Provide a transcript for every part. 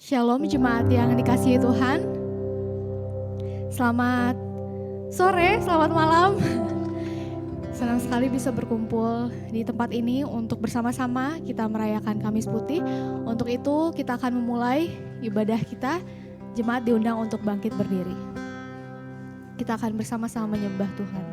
Shalom jemaat yang dikasihi Tuhan. Selamat sore, selamat malam. Senang sekali bisa berkumpul di tempat ini untuk bersama-sama kita merayakan Kamis Putih. Untuk itu kita akan memulai ibadah kita. Jemaat diundang untuk bangkit berdiri. Kita akan bersama-sama menyembah Tuhan.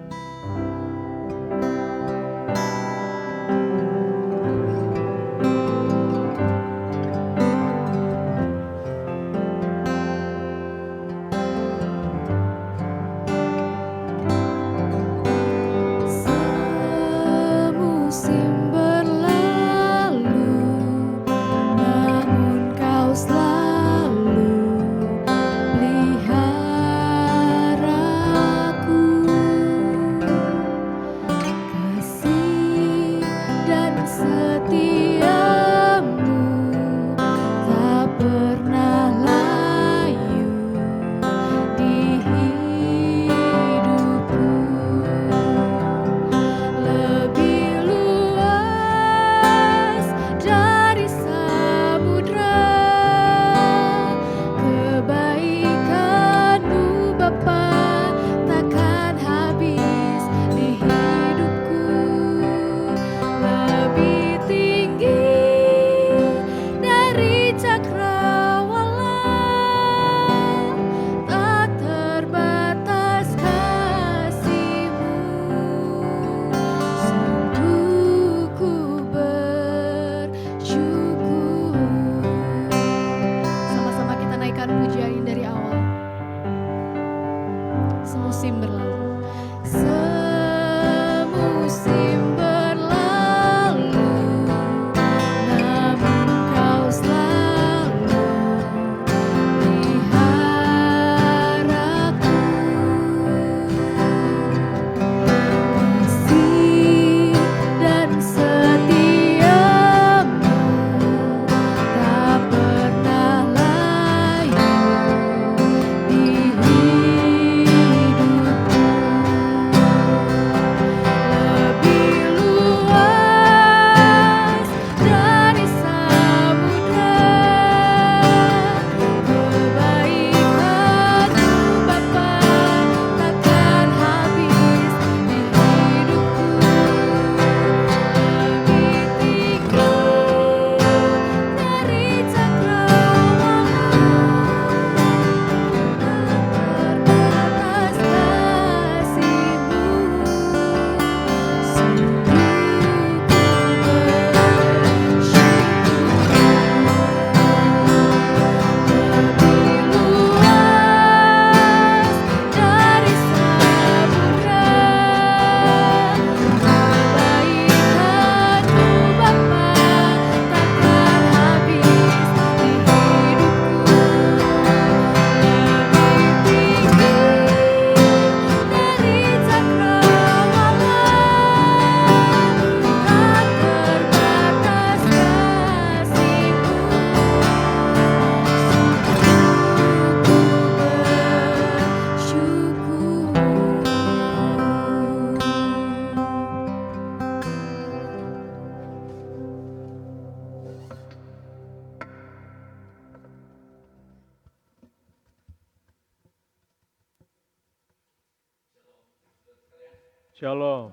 Shalom.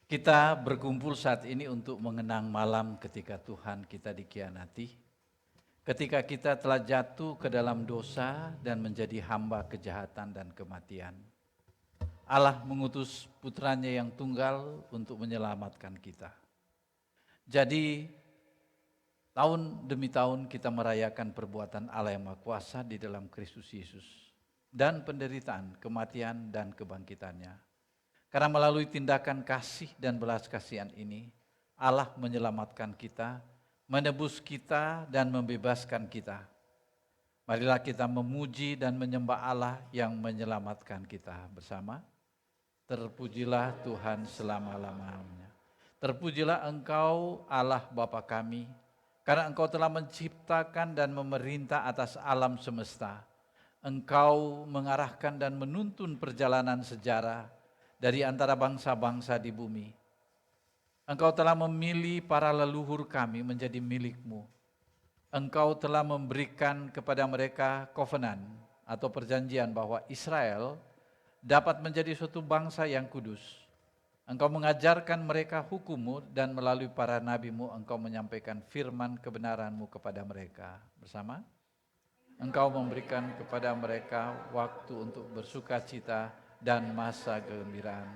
Kita berkumpul saat ini untuk mengenang malam ketika Tuhan kita dikhianati. Ketika kita telah jatuh ke dalam dosa dan menjadi hamba kejahatan dan kematian. Allah mengutus putranya yang tunggal untuk menyelamatkan kita. Jadi tahun demi tahun kita merayakan perbuatan Allah yang Maha Kuasa di dalam Kristus Yesus. Dan penderitaan, kematian dan kebangkitannya. Karena melalui tindakan kasih dan belas kasihan ini, Allah menyelamatkan kita, menebus kita dan membebaskan kita. Marilah kita memuji dan menyembah Allah yang menyelamatkan kita bersama. Terpujilah Tuhan selama-lamanya. Terpujilah Engkau Allah Bapa kami, karena Engkau telah menciptakan dan memerintah atas alam semesta. Engkau mengarahkan dan menuntun perjalanan sejarah dari antara bangsa-bangsa di bumi. Engkau telah memilih para leluhur kami menjadi milik-Mu. Engkau telah memberikan kepada mereka covenant atau perjanjian bahwa Israel dapat menjadi suatu bangsa yang kudus. Engkau mengajarkan mereka hukum-Mu dan melalui para nabi-Mu Engkau menyampaikan firman kebenaran-Mu kepada mereka. Bersama Engkau memberikan kepada mereka waktu untuk bersuka cita dan masa kegembiraan.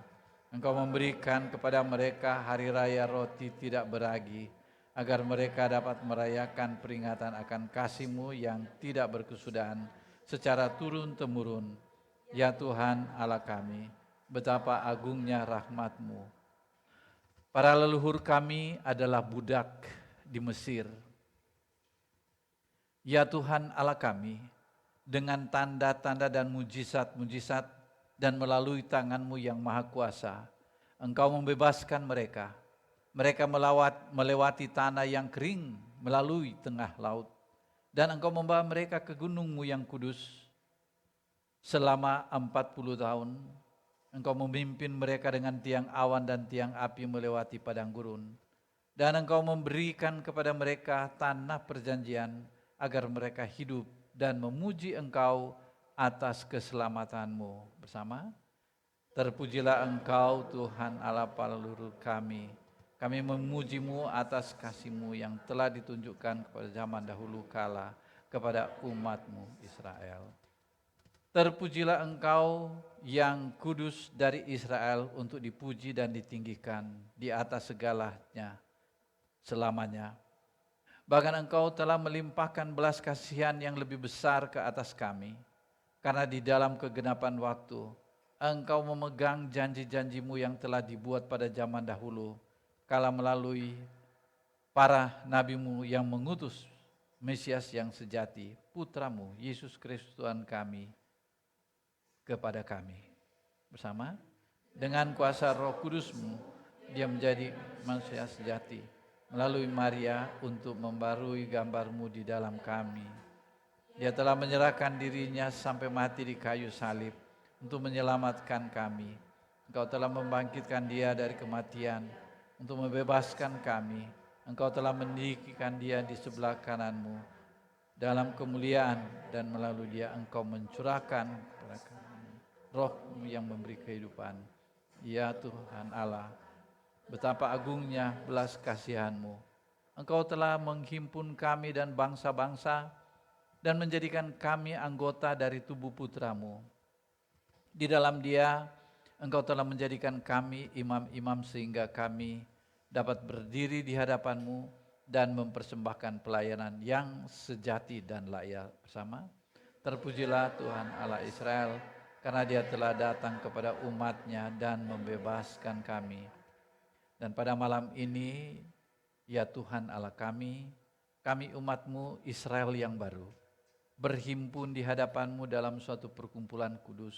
Engkau memberikan kepada mereka hari raya roti tidak beragi, agar mereka dapat merayakan peringatan akan kasih-Mu yang tidak berkesudahan secara turun-temurun. Ya Tuhan Allah kami, betapa agungnya rahmat-Mu. Para leluhur kami adalah budak di Mesir. Ya Tuhan Allah kami, dengan tanda-tanda dan mujizat-mujizat dan melalui tangan-Mu yang maha kuasa, Engkau membebaskan mereka. Mereka melewati tanah yang kering melalui tengah laut. Dan Engkau membawa mereka ke gunung-Mu yang kudus. Selama 40 tahun, Engkau memimpin mereka dengan tiang awan dan tiang api melewati padang gurun. Dan Engkau memberikan kepada mereka tanah perjanjian, agar mereka hidup dan memuji Engkau atas keselamatan-Mu. Bersama, terpujilah Engkau Tuhan Allah para leluhur kami. Kami memuji-Mu atas kasih-Mu yang telah ditunjukkan kepada zaman dahulu kala kepada umat-Mu Israel. Terpujilah Engkau yang kudus dari Israel untuk dipuji dan ditinggikan di atas segalanya selamanya. Bahkan Engkau telah melimpahkan belas kasihan yang lebih besar ke atas kami, karena di dalam kegenapan waktu, Engkau memegang janji-janji-Mu yang telah dibuat pada zaman dahulu, kala melalui para nabi-Mu yang mengutus Mesias yang sejati, Putra-Mu, Yesus Kristus Tuhan kami, kepada kami. Bersama, dengan kuasa Roh Kudus-Mu, Dia menjadi manusia sejati, melalui Maria untuk membarui gambar-Mu di dalam kami. Dia telah menyerahkan dirinya sampai mati di kayu salib untuk menyelamatkan kami. Engkau telah membangkitkan Dia dari kematian untuk membebaskan kami. Engkau telah meninggikan Dia di sebelah kanan-Mu dalam kemuliaan, dan melalui Dia Engkau mencurahkan kepada kami Roh-Mu yang memberi kehidupan. Ya Tuhan Allah, betapa agungnya belas kasihan-Mu. Engkau telah menghimpun kami dan bangsa-bangsa dan menjadikan kami anggota dari tubuh Putra-Mu. Di dalam Dia, Engkau telah menjadikan kami imam-imam sehingga kami dapat berdiri di hadapan-Mu dan mempersembahkan pelayanan yang sejati dan layak. Bersama, terpujilah Tuhan Allah Israel, karena Dia telah datang kepada umat-Nya dan membebaskan kami. Dan pada malam ini, ya Tuhan Allah kami umat-Mu Israel yang baru, berhimpun di hadapan-Mu dalam suatu perkumpulan kudus.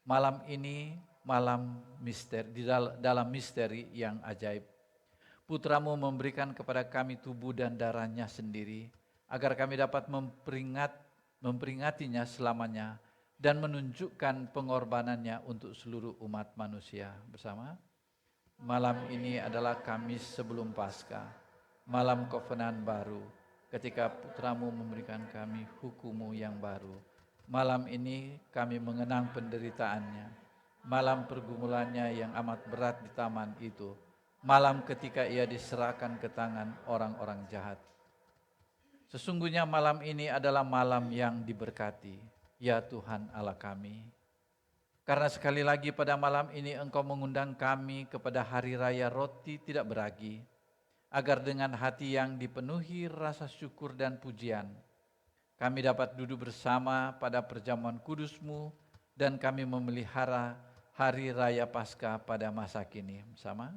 Malam ini malam misteri, dalam misteri yang ajaib. Putra-Mu memberikan kepada kami tubuh dan darah-Nya sendiri, agar kami dapat memperingatinya selamanya dan menunjukkan pengorbanannya untuk seluruh umat manusia. Bersama, malam ini adalah Kamis sebelum Paskah, malam kovenan baru, ketika Putra-Mu memberikan kami hukum-Mu yang baru. Malam ini kami mengenang penderitaannya, malam pergumulannya yang amat berat di taman itu, malam ketika Ia diserahkan ke tangan orang-orang jahat. Sesungguhnya malam ini adalah malam yang diberkati, ya Tuhan Allah kami. Karena sekali lagi pada malam ini Engkau mengundang kami kepada hari raya roti tidak beragi, agar dengan hati yang dipenuhi rasa syukur dan pujian, kami dapat duduk bersama pada perjamuan kudus-Mu, dan kami memelihara hari raya Paskah pada masa kini. Bersama,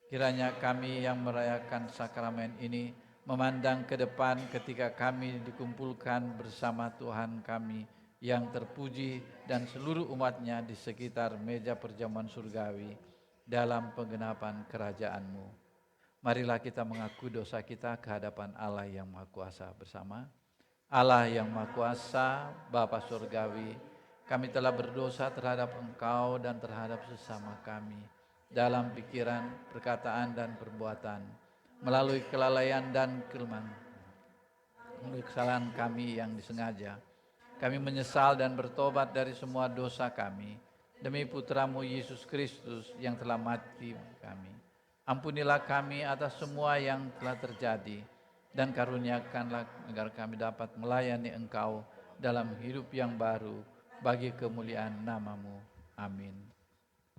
kiranya kami yang merayakan sakramen ini memandang ke depan ketika kami dikumpulkan bersama Tuhan kami yang terpuji dan seluruh umat-Nya di sekitar meja perjamuan surgawi dalam penggenapan kerajaan-Mu. Marilah kita mengaku dosa kita ke hadapan Allah yang Maha Kuasa. Bersama, Allah yang Maha Kuasa, Bapa Surgawi, kami telah berdosa terhadap Engkau dan terhadap sesama kami dalam pikiran, perkataan, dan perbuatan, melalui kelalaian dan kelemahan, melalui kesalahan kami yang disengaja. Kami menyesal dan bertobat dari semua dosa kami, demi Putramu Yesus Kristus yang telah mati bagi kami. Ampunilah kami atas semua yang telah terjadi, dan karuniakanlah agar kami dapat melayani Engkau dalam hidup yang baru bagi kemuliaan nama-Mu. Amin.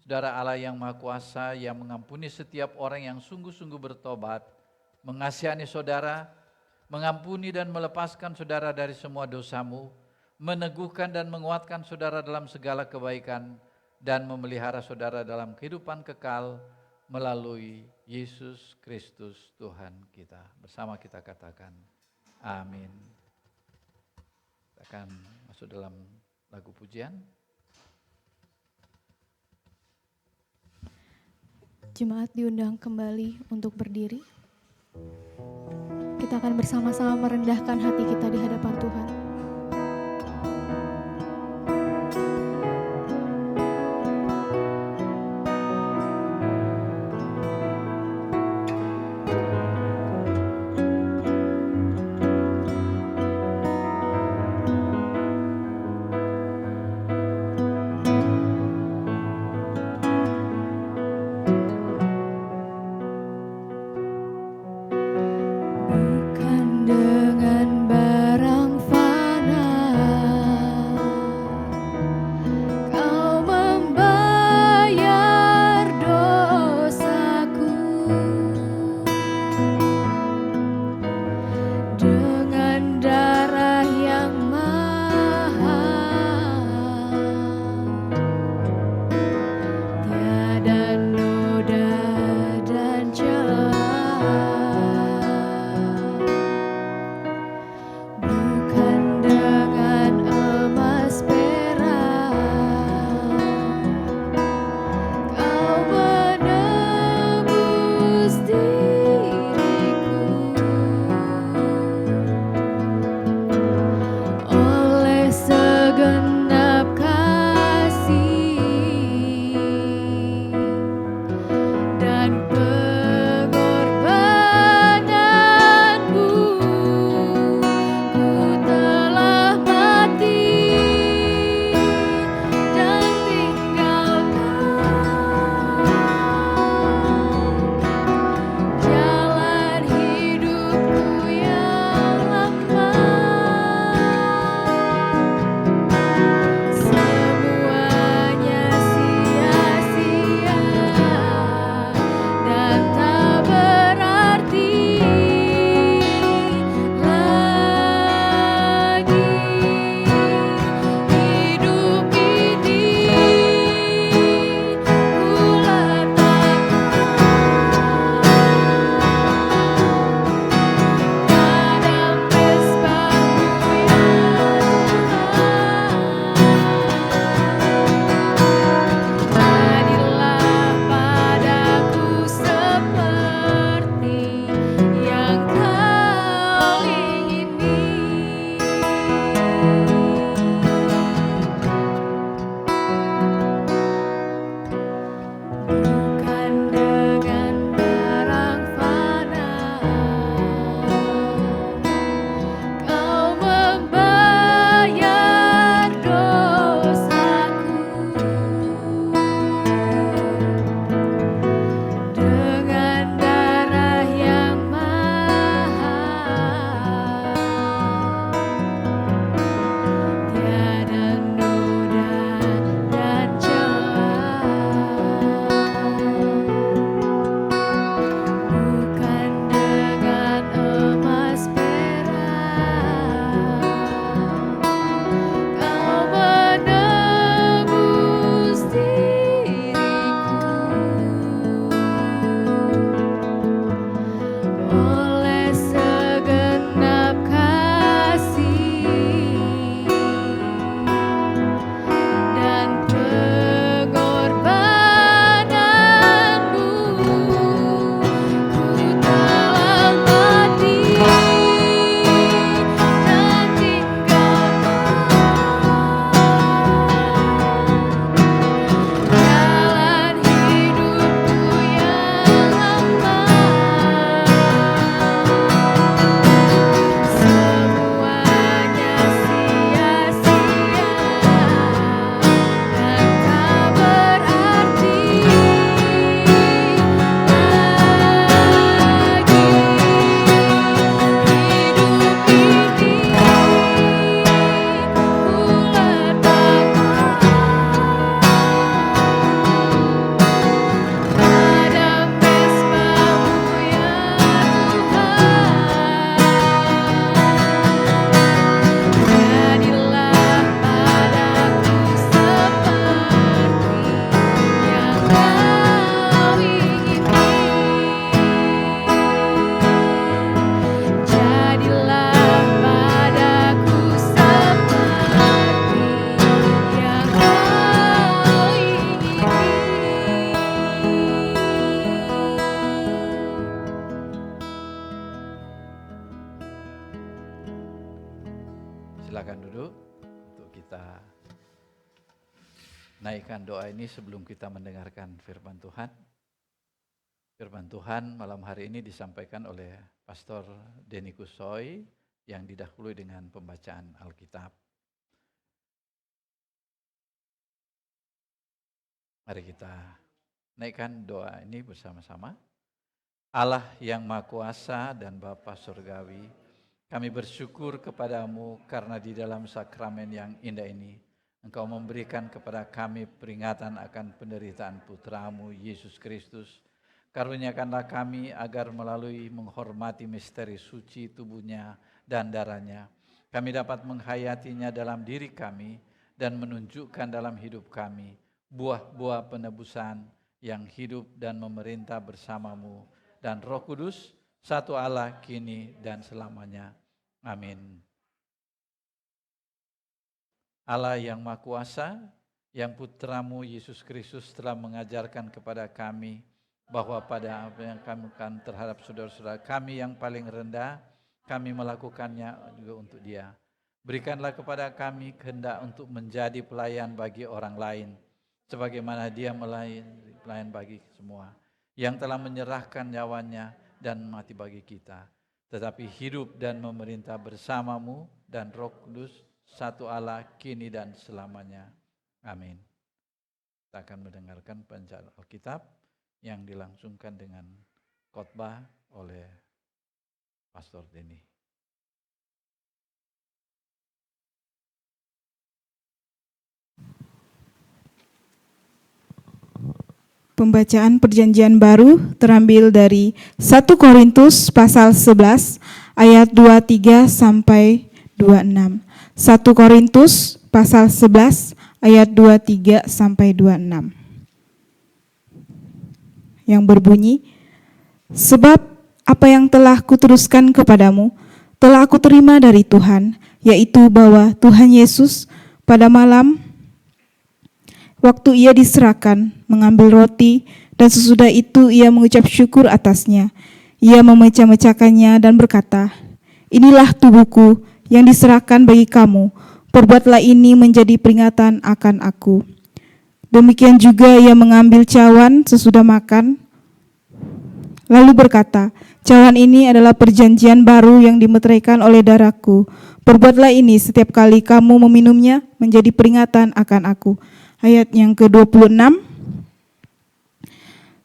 Saudara Allah yang Maha Kuasa, yang mengampuni setiap orang yang sungguh-sungguh bertobat, mengasihani saudara, mengampuni dan melepaskan saudara dari semua dosamu, meneguhkan dan menguatkan saudara dalam segala kebaikan, dan memelihara saudara dalam kehidupan kekal melalui Yesus Kristus Tuhan kita. Bersama kita katakan, amin. Kita akan masuk dalam lagu pujian. Jemaat diundang kembali untuk berdiri. Kita akan bersama-sama merendahkan hati kita di hadapan Tuhan. Bukan dengan barang Silakan duduk untuk kita naikkan doa ini sebelum kita mendengarkan firman Tuhan. Firman Tuhan malam hari ini disampaikan oleh Pastor Denny Kusoy yang didahului dengan pembacaan Alkitab. Mari kita naikkan doa ini bersama-sama. Allah yang Maha Kuasa dan Bapa Surgawi, kami bersyukur kepadamu karena di dalam sakramen yang indah ini, Engkau memberikan kepada kami peringatan akan penderitaan Putramu Yesus Kristus. Karuniakanlah kami agar melalui menghormati misteri suci tubuhnya dan darahnya, kami dapat menghayatinya dalam diri kami dan menunjukkan dalam hidup kami buah-buah penebusan yang hidup dan memerintah bersamamu dan Roh Kudus, satu Allah kini dan selamanya. Amin. Allah yang Maha Kuasa, yang Putramu Yesus Kristus telah mengajarkan kepada kami bahwa pada apa yang kami lakukan terhadap saudara-saudara kami yang paling rendah, kami melakukannya juga untuk Dia. Berikanlah kepada kami kehendak untuk menjadi pelayan bagi orang lain, sebagaimana Dia melayani pelayan bagi semua, yang telah menyerahkan nyawanya dan mati bagi kita, tetapi hidup dan memerintah bersamamu dan Roh Kudus, satu Allah kini dan selamanya. Amin. Kita akan mendengarkan pembacaan Alkitab yang dilangsungkan dengan khotbah oleh Pastor Denny. Pembacaan Perjanjian Baru terambil dari 1 Korintus pasal 11 ayat 23 sampai 26. 1 Korintus pasal 11 ayat 23 sampai 26. Yang berbunyi, sebab apa yang telah kuteruskan kepadamu telah aku terima dari Tuhan, yaitu bahwa Tuhan Yesus pada malam waktu ia diserahkan, mengambil roti, dan sesudah itu ia mengucap syukur atasnya. Ia memecah-mecahkannya dan berkata, inilah tubuhku yang diserahkan bagi kamu, perbuatlah ini menjadi peringatan akan aku. Demikian juga ia mengambil cawan sesudah makan, lalu berkata, cawan ini adalah perjanjian baru yang dimeteraikan oleh darahku. Perbuatlah ini setiap kali kamu meminumnya menjadi peringatan akan aku. Ayat yang ke-26,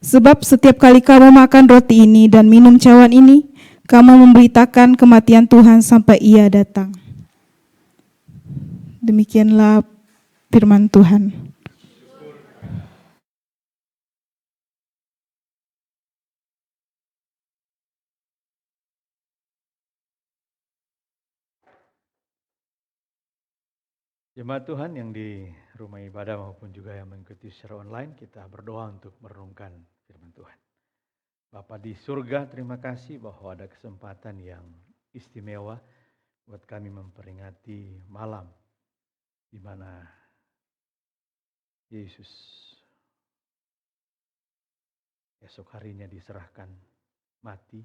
sebab setiap kali kamu makan roti ini dan minum cawan ini, kamu memberitakan kematian Tuhan sampai ia datang. Demikianlah firman Tuhan. Jemaat Tuhan yang di rumah ibadah maupun juga yang mengikuti secara online, kita berdoa untuk merenungkan firman Tuhan. Bapa di surga, terima kasih bahwa ada kesempatan yang istimewa buat kami memperingati malam di mana Yesus esok harinya diserahkan, mati,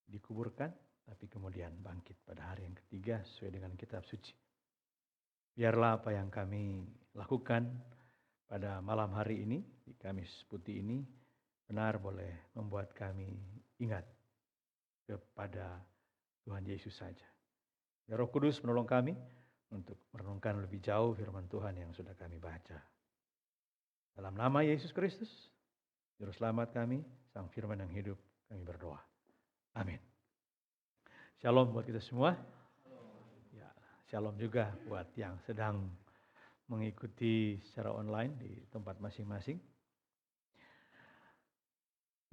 dikuburkan, tapi kemudian bangkit pada hari yang ketiga sesuai dengan kitab suci. Biarlah apa yang kami lakukan pada malam hari ini, di Kamis Putih ini, benar boleh membuat kami ingat kepada Tuhan Yesus saja. Ya Roh Kudus menolong kami untuk merenungkan lebih jauh firman Tuhan yang sudah kami baca. Dalam nama Yesus Kristus, Juru Selamat kami, Sang Firman yang hidup, kami berdoa. Amin. Shalom buat kita semua. Shalom juga buat yang sedang mengikuti secara online di tempat masing-masing.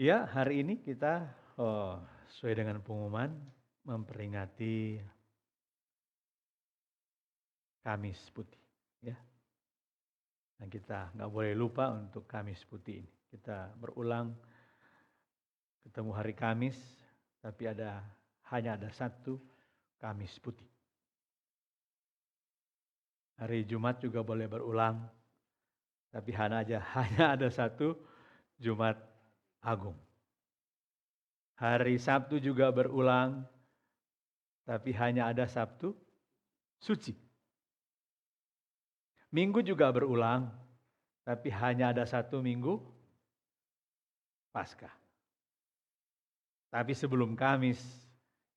Ya, hari ini kita sesuai dengan pengumuman memperingati Kamis Putih. Ya. Dan kita nggak boleh lupa untuk Kamis Putih ini. Kita berulang ketemu hari Kamis, tapi hanya ada satu Kamis Putih. Hari Jumat juga boleh berulang, tapi hanya ada satu Jumat Agung. Hari Sabtu juga berulang, tapi hanya ada Sabtu suci. Minggu juga berulang, tapi hanya ada satu minggu Paskah. Tapi sebelum Kamis,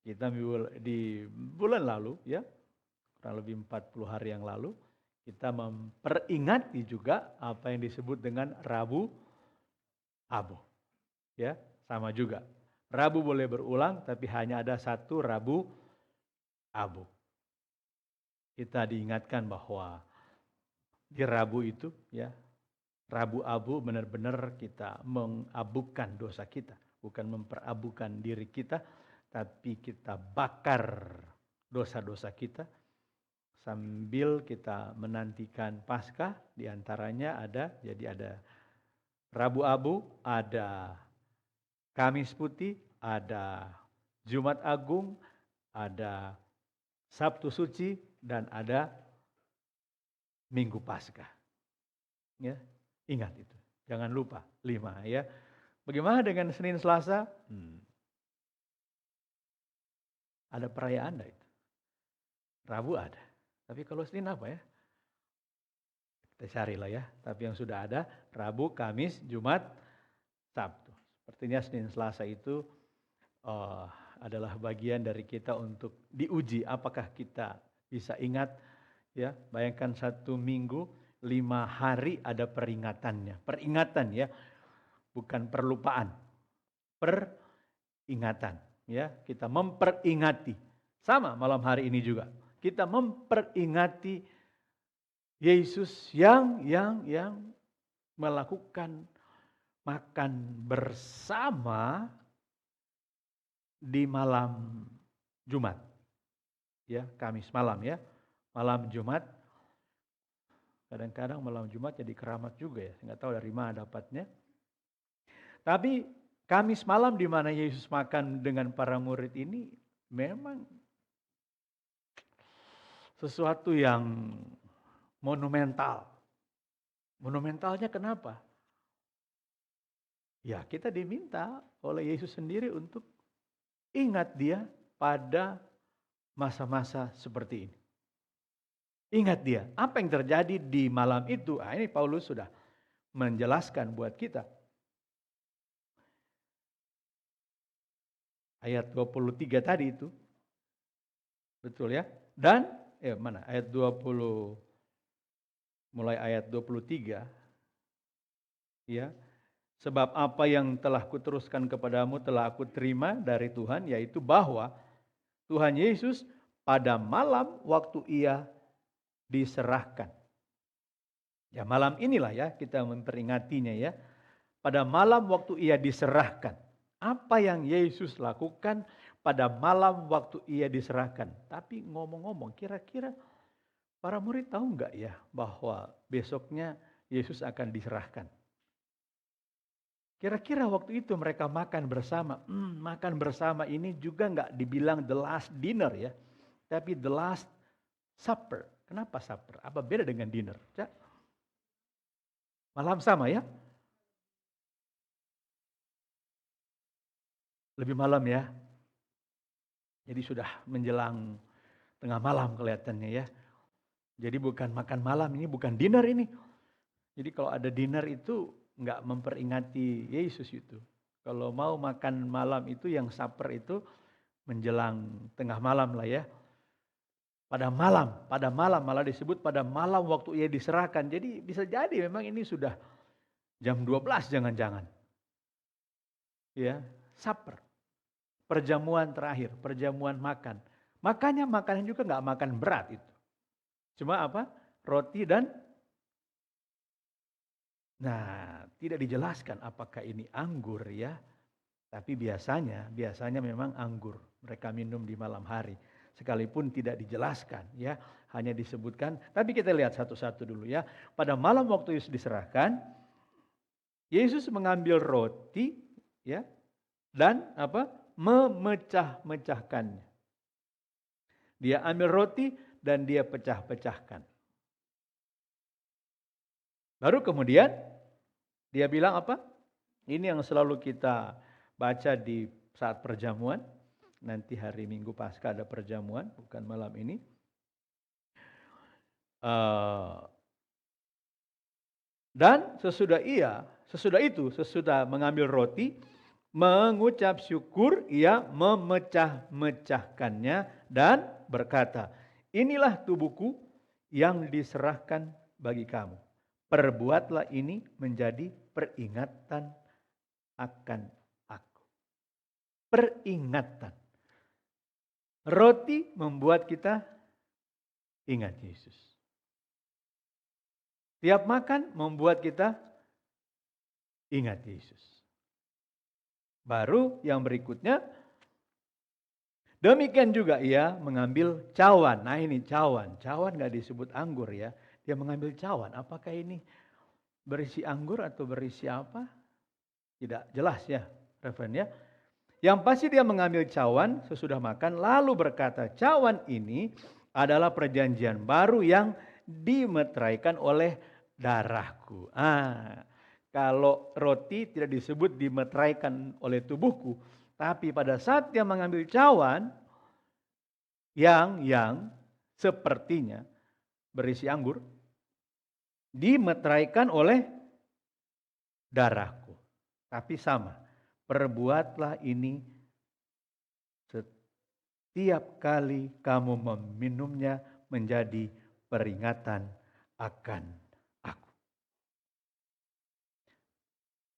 kita di bulan lalu, ya, kurang lebih 40 hari yang lalu, kita memperingati juga apa yang disebut dengan Rabu Abu. Ya, sama juga. Rabu boleh berulang, tapi hanya ada satu Rabu Abu. Kita diingatkan bahwa di Rabu itu, ya, Rabu Abu benar-benar kita mengabukan dosa kita, bukan memperabukan diri kita, tapi kita bakar dosa-dosa kita sambil kita menantikan Paskah. Di antaranya ada Rabu Abu, ada Kamis Putih, ada Jumat Agung, ada Sabtu Suci, dan ada Minggu Paskah. Ya, ingat itu. Jangan lupa 5 ya. Bagaimana dengan Senin Selasa? Ada perayaan enggak itu? Rabu ada. Tapi kalau Senin apa ya? Kita carilah ya. Tapi yang sudah ada Rabu, Kamis, Jumat, Sabtu. Sepertinya Senin Selasa itu adalah bagian dari kita untuk diuji apakah kita bisa ingat, ya. Bayangkan 1 minggu 5 hari ada peringatannya. Peringatan, ya. Bukan perlupaan. Peringatan, ya. Kita memperingati. Sama malam hari ini juga. Kita memperingati Yesus yang melakukan makan bersama di malam Jumat. Ya, Kamis malam, ya. Malam Jumat. Kadang-kadang malam Jumat jadi keramat juga, ya. Enggak tahu dari mana dapatnya. Tapi Kamis malam di mana Yesus makan dengan para murid ini memang sesuatu yang monumental. Monumentalnya kenapa? Ya, kita diminta oleh Yesus sendiri untuk ingat dia pada masa-masa seperti ini. Ingat dia, apa yang terjadi di malam itu. Ini Paulus sudah menjelaskan buat kita. Ayat 23 tadi itu. Betul ya? Dan, mana? Ayat 20, mulai ayat 23. Ya. Sebab apa yang telah kuteruskan kepadamu telah aku terima dari Tuhan, yaitu bahwa Tuhan Yesus pada malam waktu ia diserahkan. Ya, malam inilah ya kita memperingatinya, ya. Pada malam waktu ia diserahkan. Apa yang Yesus lakukan pada malam waktu ia diserahkan. Tapi ngomong-ngomong, kira-kira para murid tahu enggak ya bahwa besoknya Yesus akan diserahkan? Kira-kira waktu itu mereka makan bersama. Makan bersama ini juga enggak dibilang the last dinner, ya. Tapi the last supper. Kenapa supper? Apa beda dengan dinner? Malam sama, ya. Lebih malam, ya. Jadi sudah menjelang tengah malam kelihatannya, ya. Jadi bukan makan malam, ini bukan dinner ini. Jadi kalau ada dinner itu enggak memperingati Yesus itu. Kalau mau makan malam itu yang supper itu menjelang tengah malam lah, ya. Pada malam malah disebut pada malam waktu ia diserahkan. Jadi bisa jadi memang ini sudah jam 12 jangan-jangan. Ya, supper. Perjamuan terakhir, perjamuan makan. Makanya makanan juga enggak makan berat itu. Cuma apa? Roti dan tidak dijelaskan apakah ini anggur, ya. Tapi biasanya memang anggur. Mereka minum di malam hari. Sekalipun tidak dijelaskan, ya. Hanya disebutkan. Tapi kita lihat satu-satu dulu, ya. Pada malam waktu Yesus diserahkan, Yesus mengambil roti, ya. Dan memecah-mecahkannya. Dia ambil roti dan dia pecah-pecahkan. Baru kemudian dia bilang apa? Ini yang selalu kita baca di saat perjamuan. Nanti hari Minggu Paskah ada perjamuan, bukan malam ini. Eh, Dan sesudah mengambil roti, mengucap syukur, ia memecah-mecahkannya dan berkata, inilah tubuhku yang diserahkan bagi kamu. Perbuatlah ini menjadi peringatan akan aku. Peringatan. Roti membuat kita ingat Yesus. Tiap makan membuat kita ingat Yesus. Baru yang berikutnya, demikian juga ia mengambil cawan. Nah ini cawan gak disebut anggur ya. Dia mengambil cawan, apakah ini berisi anggur atau berisi apa? Tidak jelas ya referennya. Yang pasti dia mengambil cawan sesudah makan lalu berkata, cawan ini adalah perjanjian baru yang dimeteraikan oleh darahku. Kalau roti tidak disebut dimeteraikan oleh tubuhku, tapi pada saat dia mengambil cawan yang sepertinya berisi anggur, dimeteraikan oleh darahku. Tapi sama, perbuatlah ini setiap kali kamu meminumnya menjadi peringatan akan aku.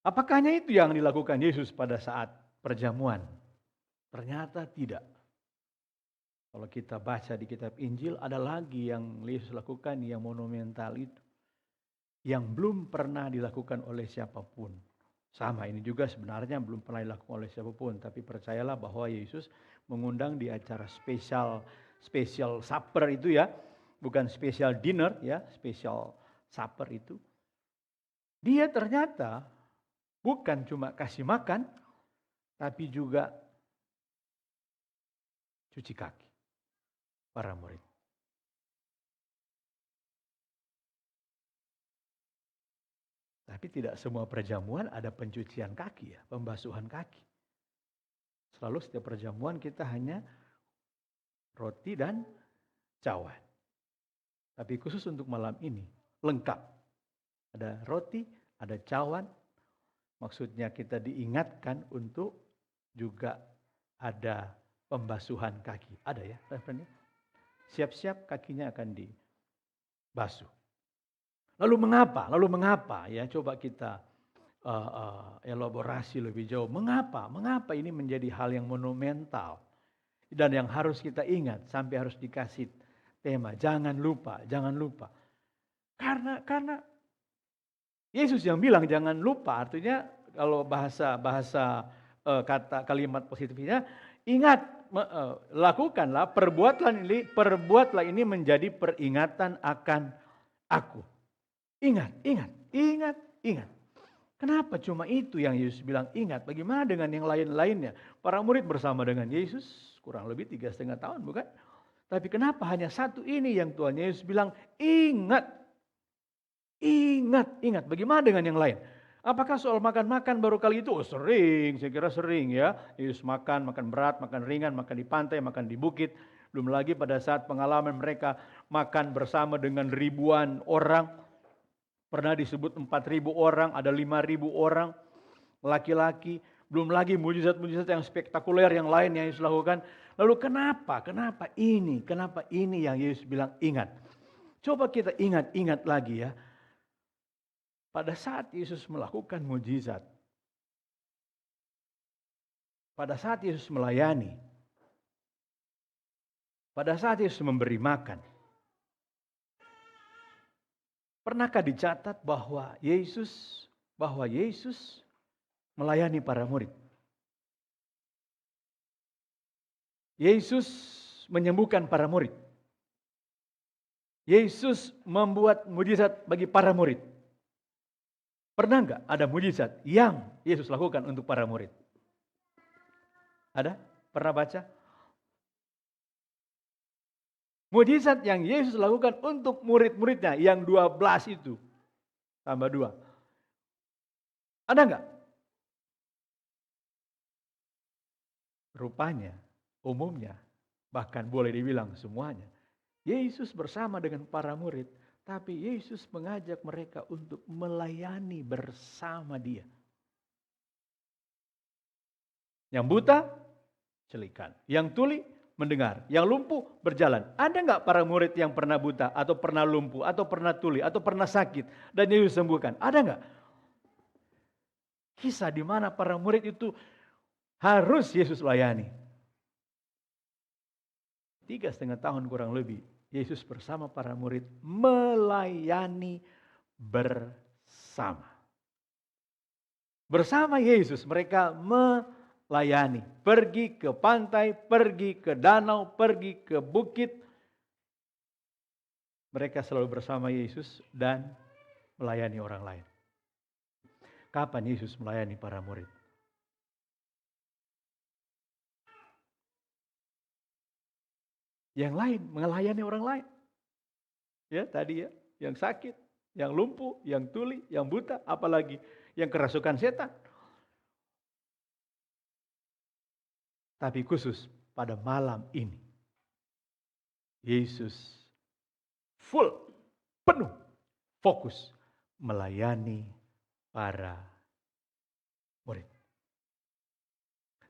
Apakah hanya itu yang dilakukan Yesus pada saat perjamuan? Ternyata tidak. Kalau kita baca di kitab Injil, ada lagi yang Yesus lakukan yang monumental itu. Yang belum pernah dilakukan oleh siapapun. Sama ini juga sebenarnya belum pernah dilakukan oleh siapapun. Tapi percayalah bahwa Yesus mengundang di acara special supper itu ya. Bukan special dinner ya, special supper itu. Dia ternyata bukan cuma kasih makan, tapi juga cuci kaki para murid. Tapi tidak semua perjamuan ada pencucian kaki ya, pembasuhan kaki. Selalu setiap perjamuan kita hanya roti dan cawan. Tapi khusus untuk malam ini, lengkap. Ada roti, ada cawan. Maksudnya kita diingatkan untuk juga ada pembasuhan kaki. Ada ya, referennya. Siap-siap kakinya akan dibasuh. Lalu mengapa? Ya, coba kita elaborasi lebih jauh. Mengapa ini menjadi hal yang monumental dan yang harus kita ingat sampai harus dikasih tema. Jangan lupa. Karena Yesus yang bilang jangan lupa, artinya kalau bahasa kata kalimat positifnya, ingat, lakukanlah, perbuatlah ini menjadi peringatan akan aku. Ingat. Kenapa cuma itu yang Yesus bilang ingat? Bagaimana dengan yang lain-lainnya? Para murid bersama dengan Yesus kurang lebih 3,5 tahun, bukan? Tapi kenapa hanya satu ini yang Tuhan Yesus bilang ingat. Bagaimana dengan yang lain? Apakah soal makan-makan baru kali itu? Oh sering, saya kira sering ya. Yesus makan berat, makan ringan, makan di pantai, makan di bukit. Belum lagi pada saat pengalaman mereka makan bersama dengan ribuan orang. Pernah disebut 4.000 orang, ada 5.000 orang laki-laki. Belum lagi mujizat-mujizat yang spektakuler yang lain yang Yesus lakukan. Lalu kenapa ini yang Yesus bilang ingat? Coba kita ingat lagi ya. Pada saat Yesus melakukan mujizat, pada saat Yesus melayani, pada saat Yesus memberi makan, pernahkah dicatat bahwa Yesus melayani para murid? Yesus menyembuhkan para murid. Yesus membuat mujizat bagi para murid. Pernah enggak ada mujizat yang Yesus lakukan untuk para murid? Ada? Pernah baca? Mujizat yang Yesus lakukan untuk murid-muridnya yang 12 itu. Tambah 2. Ada enggak? Rupanya, umumnya, bahkan boleh dibilang semuanya, Yesus bersama dengan para murid, tapi Yesus mengajak mereka untuk melayani bersama Dia. Yang buta, celikan. Yang tuli, mendengar. Yang lumpuh, berjalan. Ada nggak para murid yang pernah buta, atau pernah lumpuh, atau pernah tuli, atau pernah sakit, dan Yesus sembuhkan? Ada nggak? Kisah di mana para murid itu harus Yesus layani. 3,5 tahun kurang lebih, Yesus bersama para murid melayani bersama. Bersama Yesus mereka melayani. Pergi ke pantai, pergi ke danau, pergi ke bukit. Mereka selalu bersama Yesus dan melayani orang lain. Kapan Yesus melayani para murid? Yang lain melayani orang lain. Ya, tadi ya, yang sakit, yang lumpuh, yang tuli, yang buta, apalagi yang kerasukan setan. Tapi khusus pada malam ini, Yesus full, penuh, fokus melayani para murid.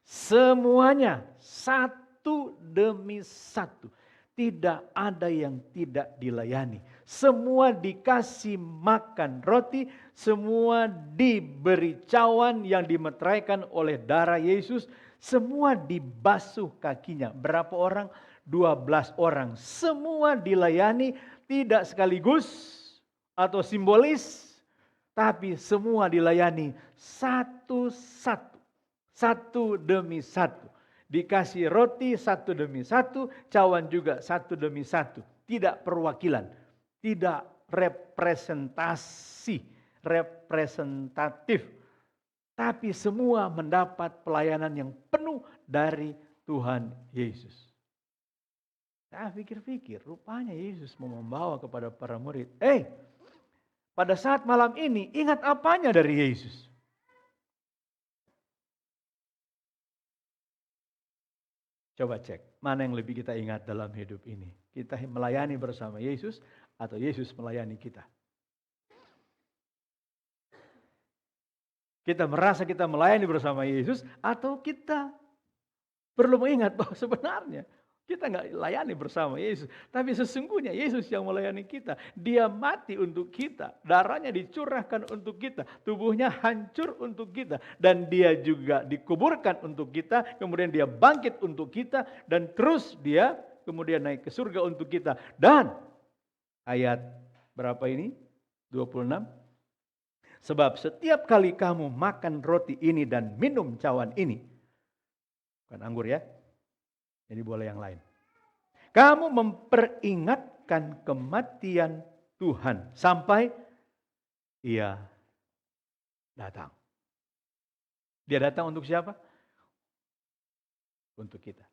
Semuanya satu demi satu. Tidak ada yang tidak dilayani. Semua dikasih makan roti, semua diberi cawan yang dimeteraikan oleh darah Yesus, semua dibasuh kakinya. Berapa orang? 12 orang. Semua dilayani, tidak sekaligus atau simbolis, tapi semua dilayani satu-satu. Satu demi satu. Dikasih roti satu demi satu, cawan juga satu demi satu. Tidak perwakilan, tidak representatif. Tapi semua mendapat pelayanan yang penuh dari Tuhan Yesus. Saya pikir-pikir, rupanya Yesus mau membawa kepada para murid. Pada saat malam ini, ingat apanya dari Yesus? Coba cek, mana yang lebih kita ingat dalam hidup ini? Kita melayani bersama Yesus atau Yesus melayani kita? Kita merasa kita melayani bersama Yesus atau kita perlu mengingat bahwa sebenarnya kita nggak layani bersama Yesus. Tapi sesungguhnya Yesus yang melayani kita. Dia mati untuk kita. Darahnya dicurahkan untuk kita. Tubuhnya hancur untuk kita. Dan dia juga dikuburkan untuk kita. Kemudian dia bangkit untuk kita. Dan terus dia kemudian naik ke surga untuk kita. Dan ayat berapa ini? 26. Sebab setiap kali kamu makan roti ini dan minum cawan ini. Bukan anggur ya. Jadi boleh yang lain. Kamu memperingatkan kematian Tuhan sampai Ia datang. Dia datang untuk siapa? Untuk kita.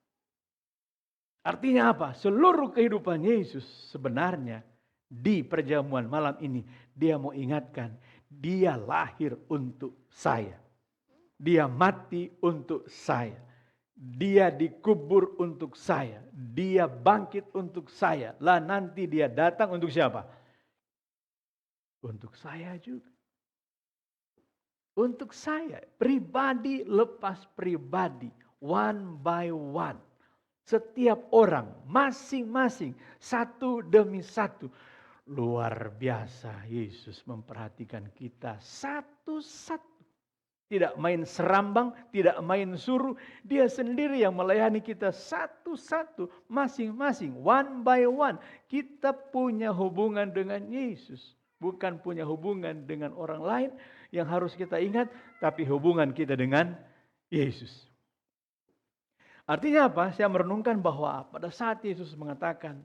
Artinya apa? Seluruh kehidupan Yesus sebenarnya di perjamuan malam ini dia mau ingatkan, dia lahir untuk saya. Dia mati untuk saya. Dia dikubur untuk saya. Dia bangkit untuk saya. Lah nanti dia datang untuk siapa? Untuk saya juga. Untuk saya. Pribadi lepas pribadi. One by one. Setiap orang. Masing-masing. Satu demi satu. Luar biasa Yesus memperhatikan kita satu-satu. Tidak main serambang, tidak main suruh. Dia sendiri yang melayani kita satu-satu, masing-masing, one by one. Kita punya hubungan dengan Yesus. Bukan punya hubungan dengan orang lain yang harus kita ingat, tapi hubungan kita dengan Yesus. Artinya apa? Saya merenungkan bahwa pada saat Yesus mengatakan,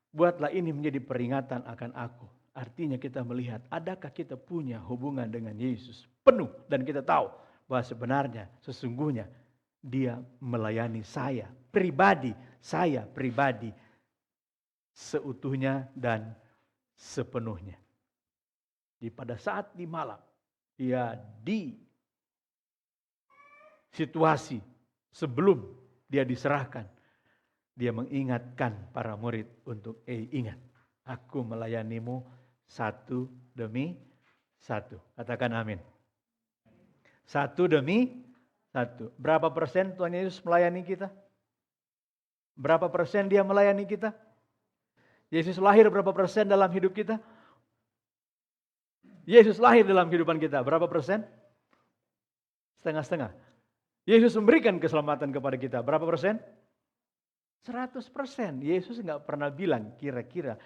buatlah ini menjadi peringatan akan aku. Artinya kita melihat, adakah kita punya hubungan dengan Yesus penuh. Dan kita tahu bahwa sebenarnya, sesungguhnya dia melayani saya pribadi seutuhnya dan sepenuhnya. Pada saat di malam, dia di situasi sebelum dia diserahkan. Dia mengingatkan para murid untuk, ingat, aku melayanimu satu demi satu. Katakan amin. Satu demi satu. Berapa persen Tuhan Yesus melayani kita? Berapa persen dia melayani kita? Yesus lahir berapa persen dalam hidup kita? Yesus lahir dalam kehidupan kita berapa persen? Setengah-setengah. Yesus memberikan keselamatan kepada kita berapa persen? 100%. Yesus nggak pernah bilang kira-kira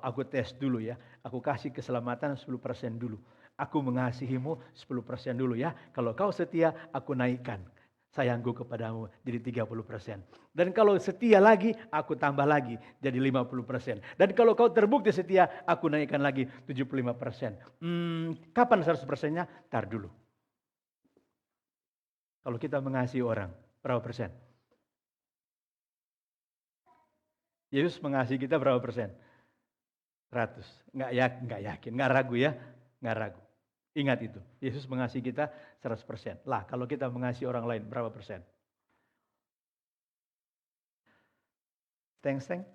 aku tes dulu ya. Aku kasih keselamatan 10% dulu. Aku mengasihimu 10% dulu ya. Kalau kau setia, aku naikkan sayangku kepadamu jadi 30%. Dan kalau setia lagi, aku tambah lagi jadi 50%. Dan kalau kau terbukti setia, aku naikkan lagi 75%. Kapan 100%-nya? Tar dulu. Kalau kita mengasihi orang, berapa persen? Yesus mengasihi kita berapa persen? 100. Nggak yakin, nggak ragu ya. Nggak ragu. Ingat itu, Yesus mengasihi kita 100%. Lah, kalau kita mengasihi orang lain berapa persen? Thanks. Tuhan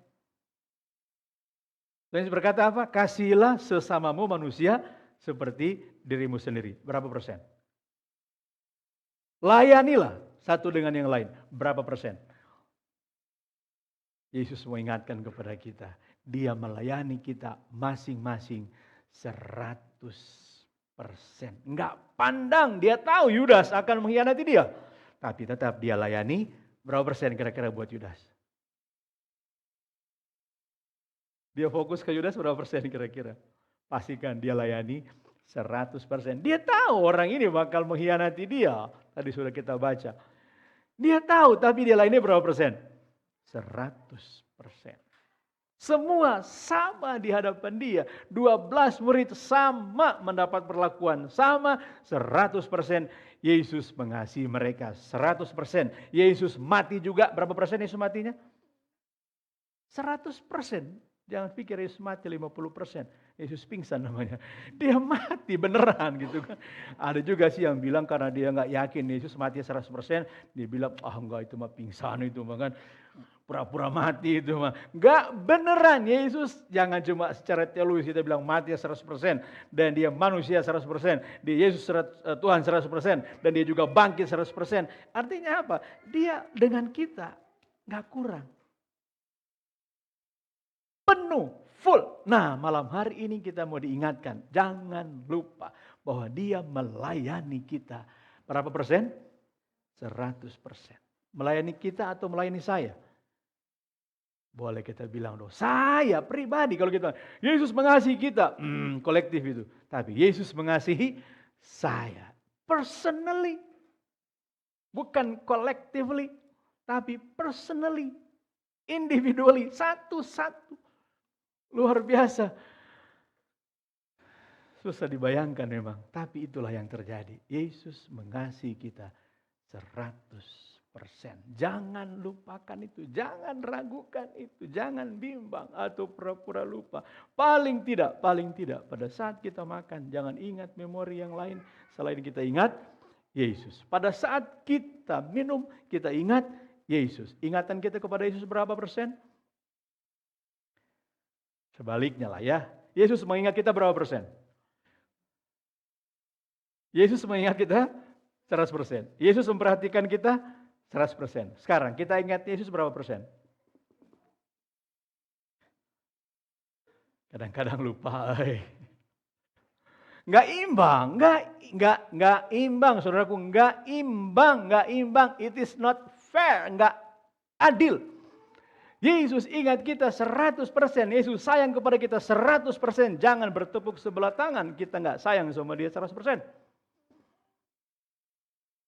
Yesus berkata apa? Kasihilah sesamamu manusia seperti dirimu sendiri. Berapa persen? Layanilah satu dengan yang lain. Berapa persen? Yesus mengingatkan kepada kita, dia melayani kita masing-masing 100%. Enggak pandang, dia tahu Yudas akan mengkhianati dia. Tapi tetap dia layani, berapa persen kira-kira buat Yudas? Dia fokus ke Yudas berapa persen kira-kira? Pastikan dia layani 100%. Dia tahu orang ini bakal mengkhianati dia. Tadi sudah kita baca. Dia tahu, tapi dia layani berapa persen? 100%. Semua sama di hadapan dia. 12 murid sama mendapat perlakuan sama 100%. Yesus mengasihi mereka 100%. Yesus mati juga. Berapa persen Yesus matinya? 100%. Jangan pikir Yesus mati 50%. Yesus pingsan namanya. Dia mati beneran gitu kan. Ada juga sih yang bilang karena dia nggak yakin Yesus mati 100%. Dia bilang enggak itu mah pingsan itu mah kan. Pura-pura mati itu mah. Enggak beneran. Yesus jangan cuma secara teologis kita bilang mati 100%. Dan dia manusia 100%. Dia Yesus Tuhan 100%. Dan dia juga bangkit 100%. Artinya apa? Dia dengan kita enggak kurang. Penuh, full. Nah, malam hari ini kita mau diingatkan. Jangan lupa bahwa dia melayani kita. Berapa persen? 100%. Melayani kita atau melayani saya? Boleh kita bilang dong, saya pribadi kalau kita, Yesus mengasihi kita, kolektif itu. Tapi Yesus mengasihi saya, personally. Bukan collectively, tapi personally, individually, satu-satu. Luar biasa. Susah dibayangkan memang, tapi itulah yang terjadi. Yesus mengasihi kita 100%. Jangan lupakan itu, jangan ragukan itu, jangan bimbang atau pura-pura lupa. Paling tidak pada saat kita makan jangan ingat memori yang lain selain kita ingat Yesus. Pada saat kita minum kita ingat Yesus. Ingatan kita kepada Yesus berapa persen? Sebaliknya lah ya. Yesus mengingat kita berapa persen? Yesus mengingat kita 100%. Yesus memperhatikan kita 100%. Sekarang kita ingat Yesus berapa persen? Kadang-kadang lupa. Nggak imbang, nggak imbang, saudaraku, nggak imbang. It is not fair, nggak adil. Yesus ingat kita 100%. Yesus sayang kepada kita 100%. Jangan bertepuk sebelah tangan. Kita nggak sayang sama dia 100%.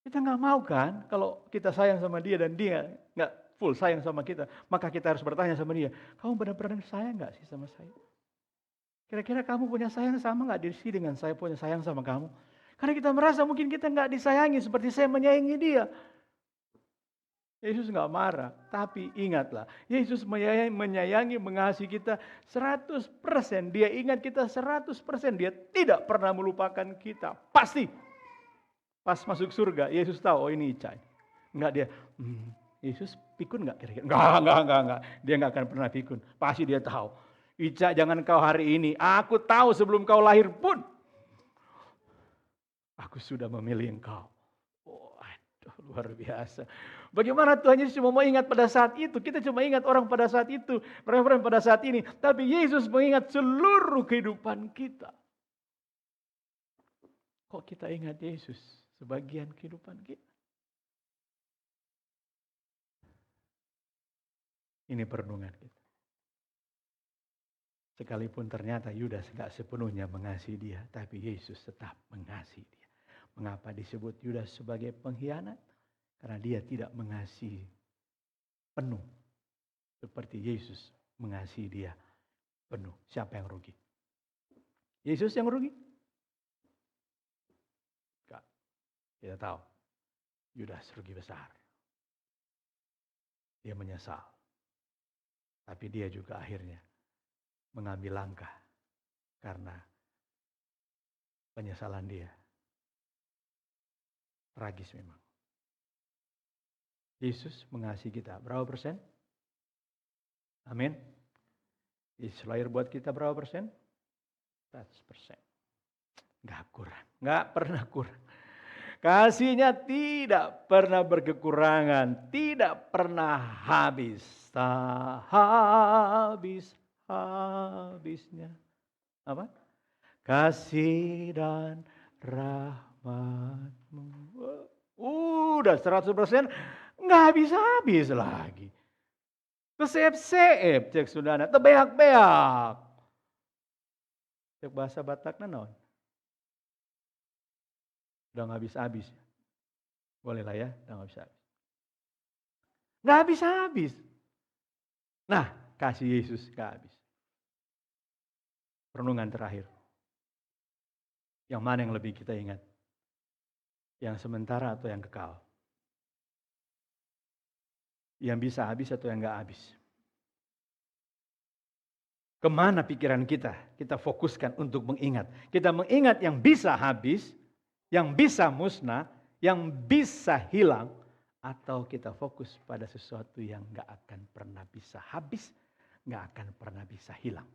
Kita nggak mau kan kalau kita sayang sama dia dan dia nggak full sayang sama kita. Maka kita harus bertanya sama dia, kamu benar-benar sayang nggak sih sama saya? Kira-kira kamu punya sayang sama nggak diri dengan saya punya sayang sama kamu? Karena kita merasa mungkin kita nggak disayangi seperti saya menyayangi dia. Yesus nggak marah, tapi ingatlah, Yesus menyayangi, mengasihi kita 100%. Dia ingat kita 100%. Dia tidak pernah melupakan kita. Pasti. Pas masuk surga, Yesus tahu, oh ini Icai. Enggak dia, Yesus pikun nggak kira-kira? Enggak. Dia nggak akan pernah pikun. Pasti dia tahu. Ica, jangan kau hari ini. Aku tahu sebelum kau lahir pun. Aku sudah memilih engkau. Oh, aduh, luar biasa. Bagaimana Tuhan Yesus cuma mau ingat pada saat itu. Kita cuma ingat orang pada saat itu. Referen pada saat ini. Tapi Yesus mengingat seluruh kehidupan kita. Kok kita ingat Yesus sebagian kehidupan kita? Ini perenungan kita. Sekalipun ternyata Yudas gak sepenuhnya mengasihi dia, tapi Yesus tetap mengasihi dia. Mengapa disebut Yudas sebagai pengkhianat? Karena dia tidak mengasihi penuh. Seperti Yesus mengasihi dia penuh. Siapa yang rugi? Yesus yang rugi? Enggak. Kita tahu. Yudas rugi besar. Dia menyesal. Tapi dia juga akhirnya mengambil langkah karena penyesalan dia. Tragis memang. Yesus mengasihi kita berapa persen? Amin. Yesus lahir buat kita berapa persen? 100%. Enggak kurang, enggak pernah kurang. Kasihnya tidak pernah berkekurangan, tidak pernah habis. Tak habisnya. Apa? Kasih dan rahmatmu. Udah 100%, nggak habis-habis lagi. Kesep-sep, cek saudara, tebeak-beak. Cek bahasa Batak naon. Udah nggak habis-habis. Boleh lah ya, udah nggak habis-habis. Nggak habis-habis. Nah, kasih Yesus nggak habis. Renungan terakhir. Yang mana yang lebih kita ingat? Yang sementara atau yang kekal? Yang bisa habis atau yang nggak habis? Kemana pikiran kita? Kita fokuskan untuk mengingat. Kita mengingat yang bisa habis, yang bisa musnah, yang bisa hilang, atau kita fokus pada sesuatu yang gak akan pernah bisa habis, gak akan pernah bisa hilang.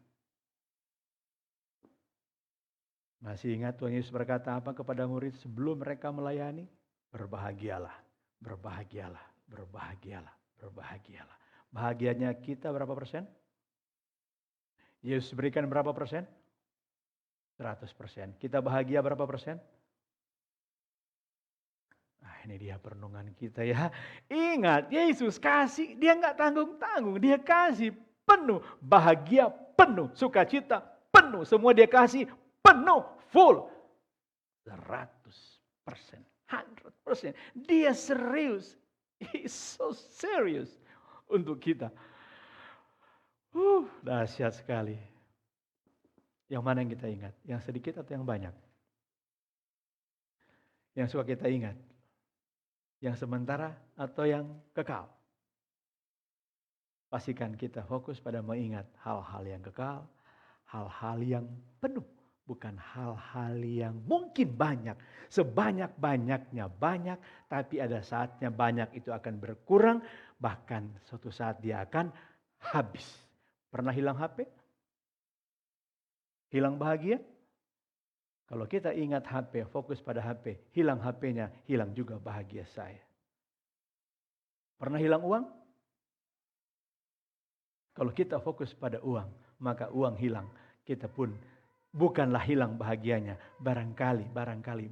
Masih ingat Tuhan Yesus berkata apa kepada murid sebelum mereka melayani? Berbahagialah, berbahagialah, berbahagialah, berbahagialah. Bahagianya kita berapa persen? Yesus berikan berapa persen? 100%. Kita bahagia berapa persen? Ini dia perenungan kita ya. Ingat, Yesus kasih, dia nggak tanggung-tanggung. Dia kasih penuh, bahagia penuh, sukacita penuh. Semua dia kasih penuh, full. 100%, 100%. Dia serius. He's so serious untuk kita. Dahsyat sekali. Yang mana yang kita ingat? Yang sedikit atau yang banyak? Yang suka kita ingat? Yang sementara atau yang kekal? Pastikan kita fokus pada mengingat hal-hal yang kekal, hal-hal yang penuh, bukan hal-hal yang mungkin banyak. Sebanyak-banyaknya banyak, tapi ada saatnya banyak itu akan berkurang, bahkan suatu saat dia akan habis. Pernah hilang HP? Hilang bahagia? Kalau kita ingat HP, fokus pada HP, hilang HP-nya, hilang juga bahagia saya. Pernah hilang uang? Kalau kita fokus pada uang, maka uang hilang. Kita pun bukanlah hilang bahagianya, barangkali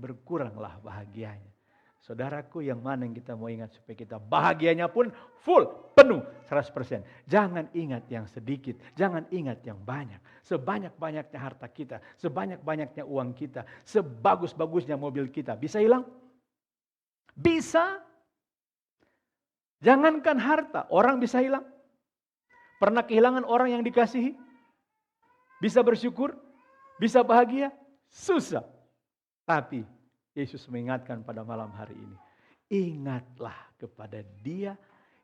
berkuranglah bahagianya. Saudaraku, yang mana yang kita mau ingat supaya kita bahagianya pun full, penuh, 100%. Jangan ingat yang sedikit, jangan ingat yang banyak. Sebanyak-banyaknya harta kita, sebanyak-banyaknya uang kita, sebagus-bagusnya mobil kita, bisa hilang? Bisa. Jangankan harta, orang bisa hilang. Pernah kehilangan orang yang dikasihi? Bisa bersyukur? Bisa bahagia? Susah. Tapi Yesus mengingatkan pada malam hari ini. Ingatlah kepada Dia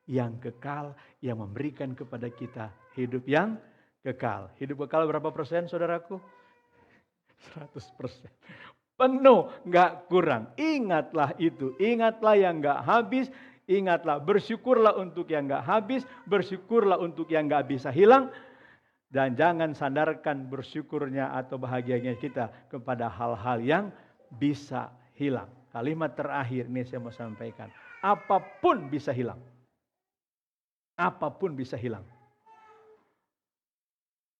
yang kekal, yang memberikan kepada kita hidup yang kekal. Hidup kekal berapa persen saudaraku? 100%. Penuh, gak kurang. Ingatlah itu. Ingatlah yang gak habis. Ingatlah, bersyukurlah untuk yang gak habis, bersyukurlah untuk yang gak bisa hilang. Dan jangan sandarkan bersyukurnya atau bahagianya kita kepada hal-hal yang bisa hilang. Kalimat terakhir ini saya mau sampaikan. Apapun bisa hilang. Apapun bisa hilang.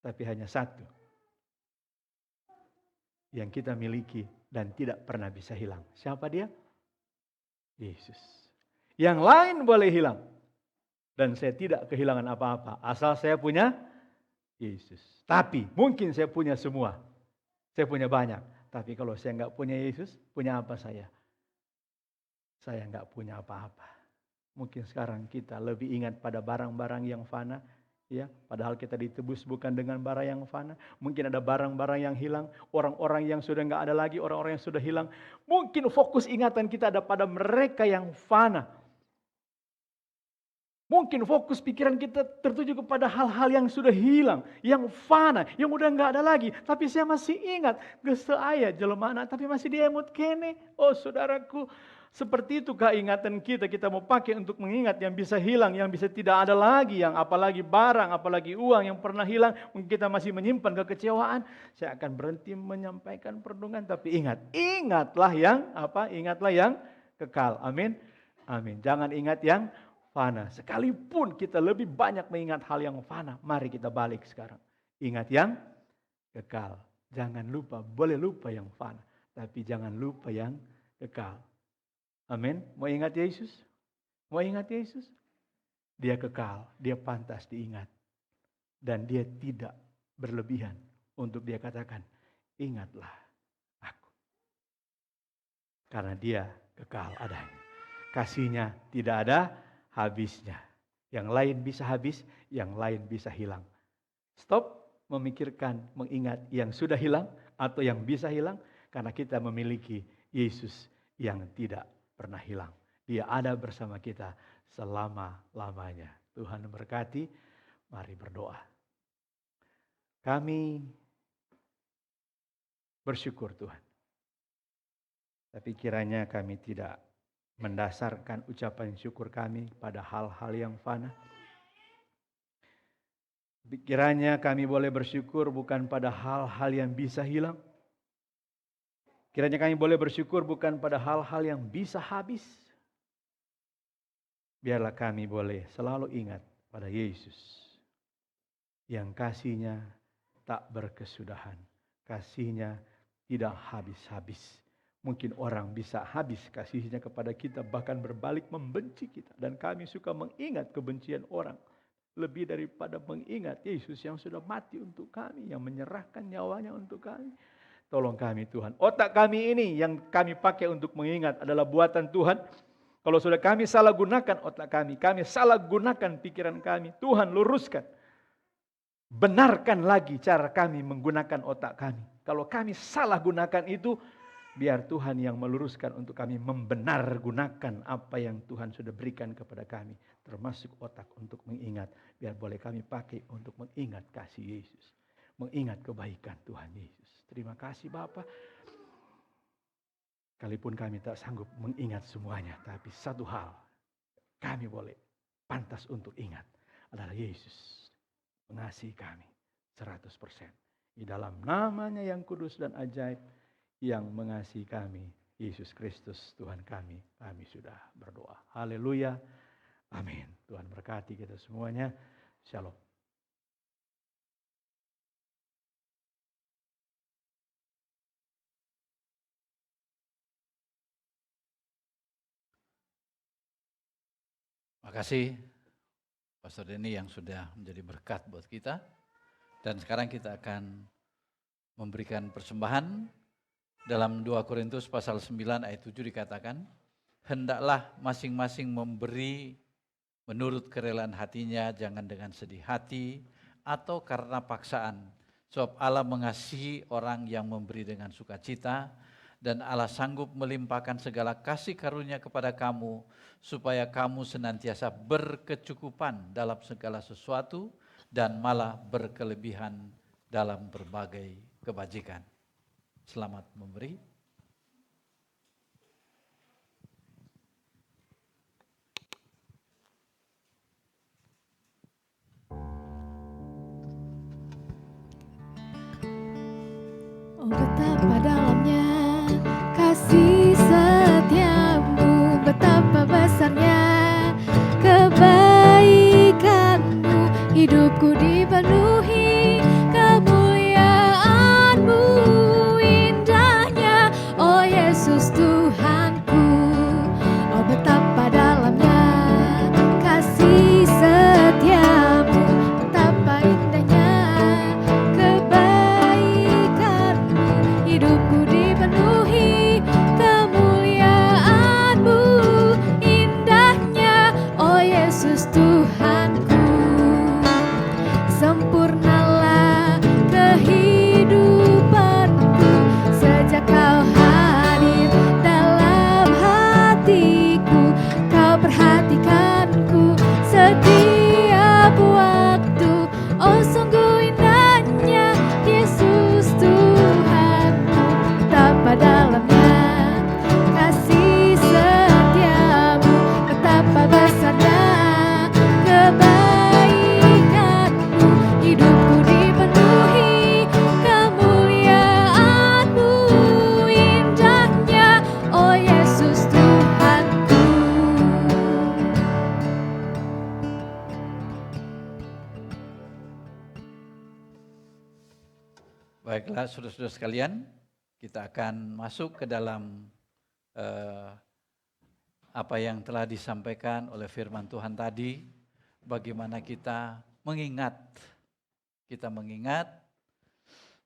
Tapi hanya satu yang kita miliki dan tidak pernah bisa hilang. Siapa dia? Yesus. Yang lain boleh hilang. Dan saya tidak kehilangan apa-apa. Asal saya punya Yesus. Tapi mungkin saya punya semua. Saya punya banyak. Tapi kalau saya nggak punya Yesus, punya apa saya? Saya nggak punya apa-apa. Mungkin sekarang kita lebih ingat pada barang-barang yang fana. Ya, padahal kita ditebus bukan dengan barang yang fana. Mungkin ada barang-barang yang hilang. Orang-orang yang sudah nggak ada lagi. Orang-orang yang sudah hilang. Mungkin fokus ingatan kita ada pada mereka yang fana. Mungkin fokus pikiran kita tertuju kepada hal-hal yang sudah hilang, yang fana, yang udah nggak ada lagi. Tapi saya masih ingat, gese aya jelema tapi masih diemut kene. Oh saudaraku, seperti itu ingatan kita. Kita mau pakai untuk mengingat yang bisa hilang, yang bisa tidak ada lagi, yang apalagi barang, apalagi uang yang pernah hilang. Mungkin kita masih menyimpan kekecewaan. Saya akan berhenti menyampaikan perenungan, tapi ingatlah yang apa? Ingatlah yang kekal. Amin. Amin. Jangan ingat yang fana. Sekalipun kita lebih banyak mengingat hal yang fana, mari kita balik sekarang. Ingat yang kekal. Jangan lupa, boleh lupa yang fana, tapi jangan lupa yang kekal. Amin. Mau ingat Yesus? Mau ingat Yesus? Dia kekal, dia pantas diingat. Dan dia tidak berlebihan untuk dia katakan, ingatlah aku. Karena dia kekal adanya. Kasihnya tidak ada habisnya. Yang lain bisa habis, yang lain bisa hilang. Stop memikirkan, mengingat yang sudah hilang atau yang bisa hilang. Karena kita memiliki Yesus yang tidak pernah hilang. Dia ada bersama kita selama-lamanya. Tuhan memberkati, mari berdoa. Kami bersyukur Tuhan. Tapi kiranya kami tidak mendasarkan ucapan syukur kami pada hal-hal yang fana. Kiranya kami boleh bersyukur bukan pada hal-hal yang bisa hilang. Kiranya kami boleh bersyukur bukan pada hal-hal yang bisa habis. Biarlah kami boleh selalu ingat pada Yesus. Yang kasihnya tak berkesudahan. Kasihnya tidak habis-habis. Mungkin orang bisa habis kasihnya kepada kita, bahkan berbalik membenci kita. Dan kami suka mengingat kebencian orang. Lebih daripada mengingat Yesus yang sudah mati untuk kami, yang menyerahkan nyawanya untuk kami. Tolong kami Tuhan. Otak kami ini yang kami pakai untuk mengingat adalah buatan Tuhan. Kalau sudah kami salah gunakan otak kami salah gunakan pikiran kami, Tuhan luruskan. Benarkan lagi cara kami menggunakan otak kami. Kalau kami salah gunakan itu, biar Tuhan yang meluruskan untuk kami membenar gunakan apa yang Tuhan sudah berikan kepada kami. Termasuk otak untuk mengingat. Biar boleh kami pakai untuk mengingat kasih Yesus. Mengingat kebaikan Tuhan Yesus. Terima kasih Bapa. Sekalipun kami tak sanggup mengingat semuanya. Tapi satu hal kami boleh pantas untuk ingat. Adalah Yesus mengasihi kami 100%. Di dalam namanya yang kudus dan ajaib. Yang mengasihi kami, Yesus Kristus Tuhan kami sudah berdoa. Haleluya, amin. Tuhan berkati kita semuanya. Shalom. Makasih Pastor Denny yang sudah menjadi berkat buat kita. Dan sekarang kita akan memberikan persembahan. Dalam 2 Korintus pasal 9 ayat 7 dikatakan, hendaklah masing-masing memberi menurut kerelaan hatinya, jangan dengan sedih hati atau karena paksaan. Sebab Allah mengasihi orang yang memberi dengan sukacita, dan Allah sanggup melimpahkan segala kasih karunia kepada kamu, supaya kamu senantiasa berkecukupan dalam segala sesuatu, dan malah berkelebihan dalam berbagai kebajikan. Selamat memberi. betapa dalamnya kasih setiamu, betapa besarnya kebaikanmu, hidupku dipenuhi kemuliaanmu, indahnya, oh Yesus Tuhanku. Oh betapa dalamnya kasih setiamu, betapa indahnya kebaikanmu, hidupku dipenuhi kemuliaanmu, indahnya, oh Yesus Tuhanku. Sempurnalah kehidupanku sejak kau hadir dalam hatiku, kau perhatikanku setiap waktu, oh sungguh indahnya Yesus Tuhanku. Betapa dalamnya kasih setiamu, betapa besarnya kebaikanmu, hidupku dipenuhi kemuliaanmu, indahnya, oh Yesus Tuhanku. Baiklah saudara-saudara sekalian, kita akan masuk ke dalam apa yang telah disampaikan oleh firman Tuhan tadi, bagaimana kita mengingat.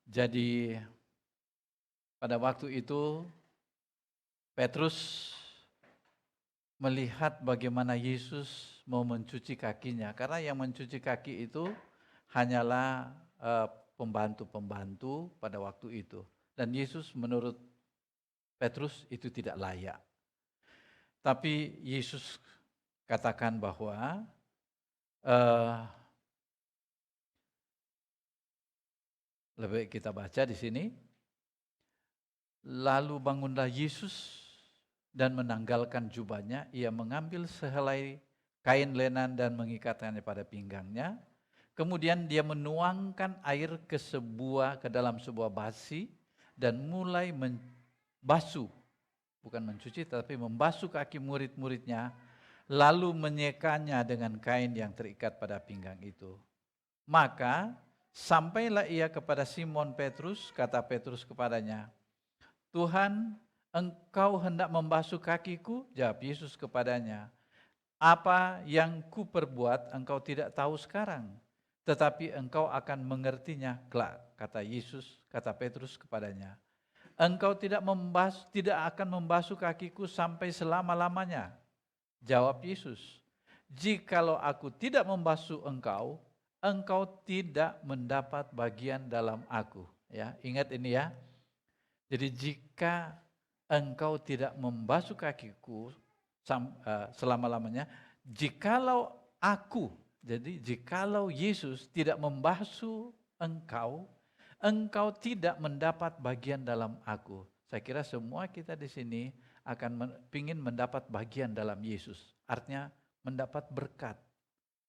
Jadi pada waktu itu Petrus melihat bagaimana Yesus mau mencuci kakinya, karena yang mencuci kaki itu hanyalah pembantu-pembantu pada waktu itu. Dan Yesus menurut Petrus itu tidak layak. Tapi Yesus katakan bahwa lebih kita baca di sini. Lalu bangunlah Yesus dan menanggalkan jubahnya, ia mengambil sehelai kain lenan dan mengikatkannya pada pinggangnya. Kemudian dia menuangkan air ke dalam sebuah basi dan mulai membasuh, bukan mencuci tapi membasuh kaki murid-muridnya, lalu menyekanya dengan kain yang terikat pada pinggang itu. Maka sampailah ia kepada Simon Petrus, kata Petrus kepadanya, Tuhan, engkau hendak membasuh kakiku? Jawab Yesus kepadanya, apa yang ku perbuat engkau tidak tahu sekarang, tetapi engkau akan mengertinya kelak, kata Petrus kepadanya. Engkau tidak akan membasuh kakiku sampai selama-lamanya. Jawab Yesus, jikalau aku tidak membasuh engkau, engkau tidak mendapat bagian dalam aku. Ya, ingat ini ya. Jadi jika engkau tidak membasuh kakiku selama-lamanya, jikalau Yesus tidak membasuh engkau, engkau tidak mendapat bagian dalam aku. Saya kira semua kita di sini akan ingin mendapat bagian dalam Yesus. Artinya mendapat berkat.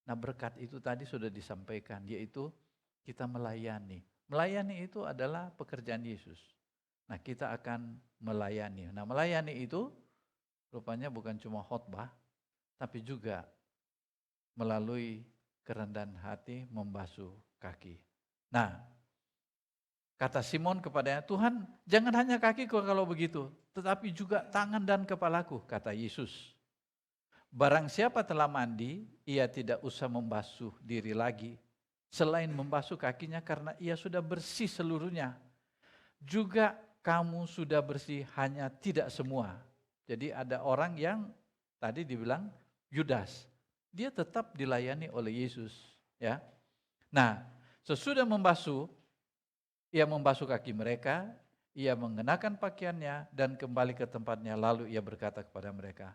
Nah berkat itu tadi sudah disampaikan, yaitu kita melayani. Melayani itu adalah pekerjaan Yesus. Nah kita akan melayani. Nah melayani itu rupanya bukan cuma khotbah, tapi juga melalui kerendahan hati membasuh kaki. Nah, kata Simon kepadanya, Tuhan jangan hanya kakiku kalau begitu, tetapi juga tangan dan kepalaku, kata Yesus. Barang siapa telah mandi, ia tidak usah membasuh diri lagi, selain membasuh kakinya karena ia sudah bersih seluruhnya. Juga kamu sudah bersih, hanya tidak semua. Jadi ada orang yang tadi dibilang Yudas, dia tetap dilayani oleh Yesus, ya. Nah, sesudah membasuh, ia membasuh kaki mereka, ia mengenakan pakaiannya dan kembali ke tempatnya, lalu ia berkata kepada mereka,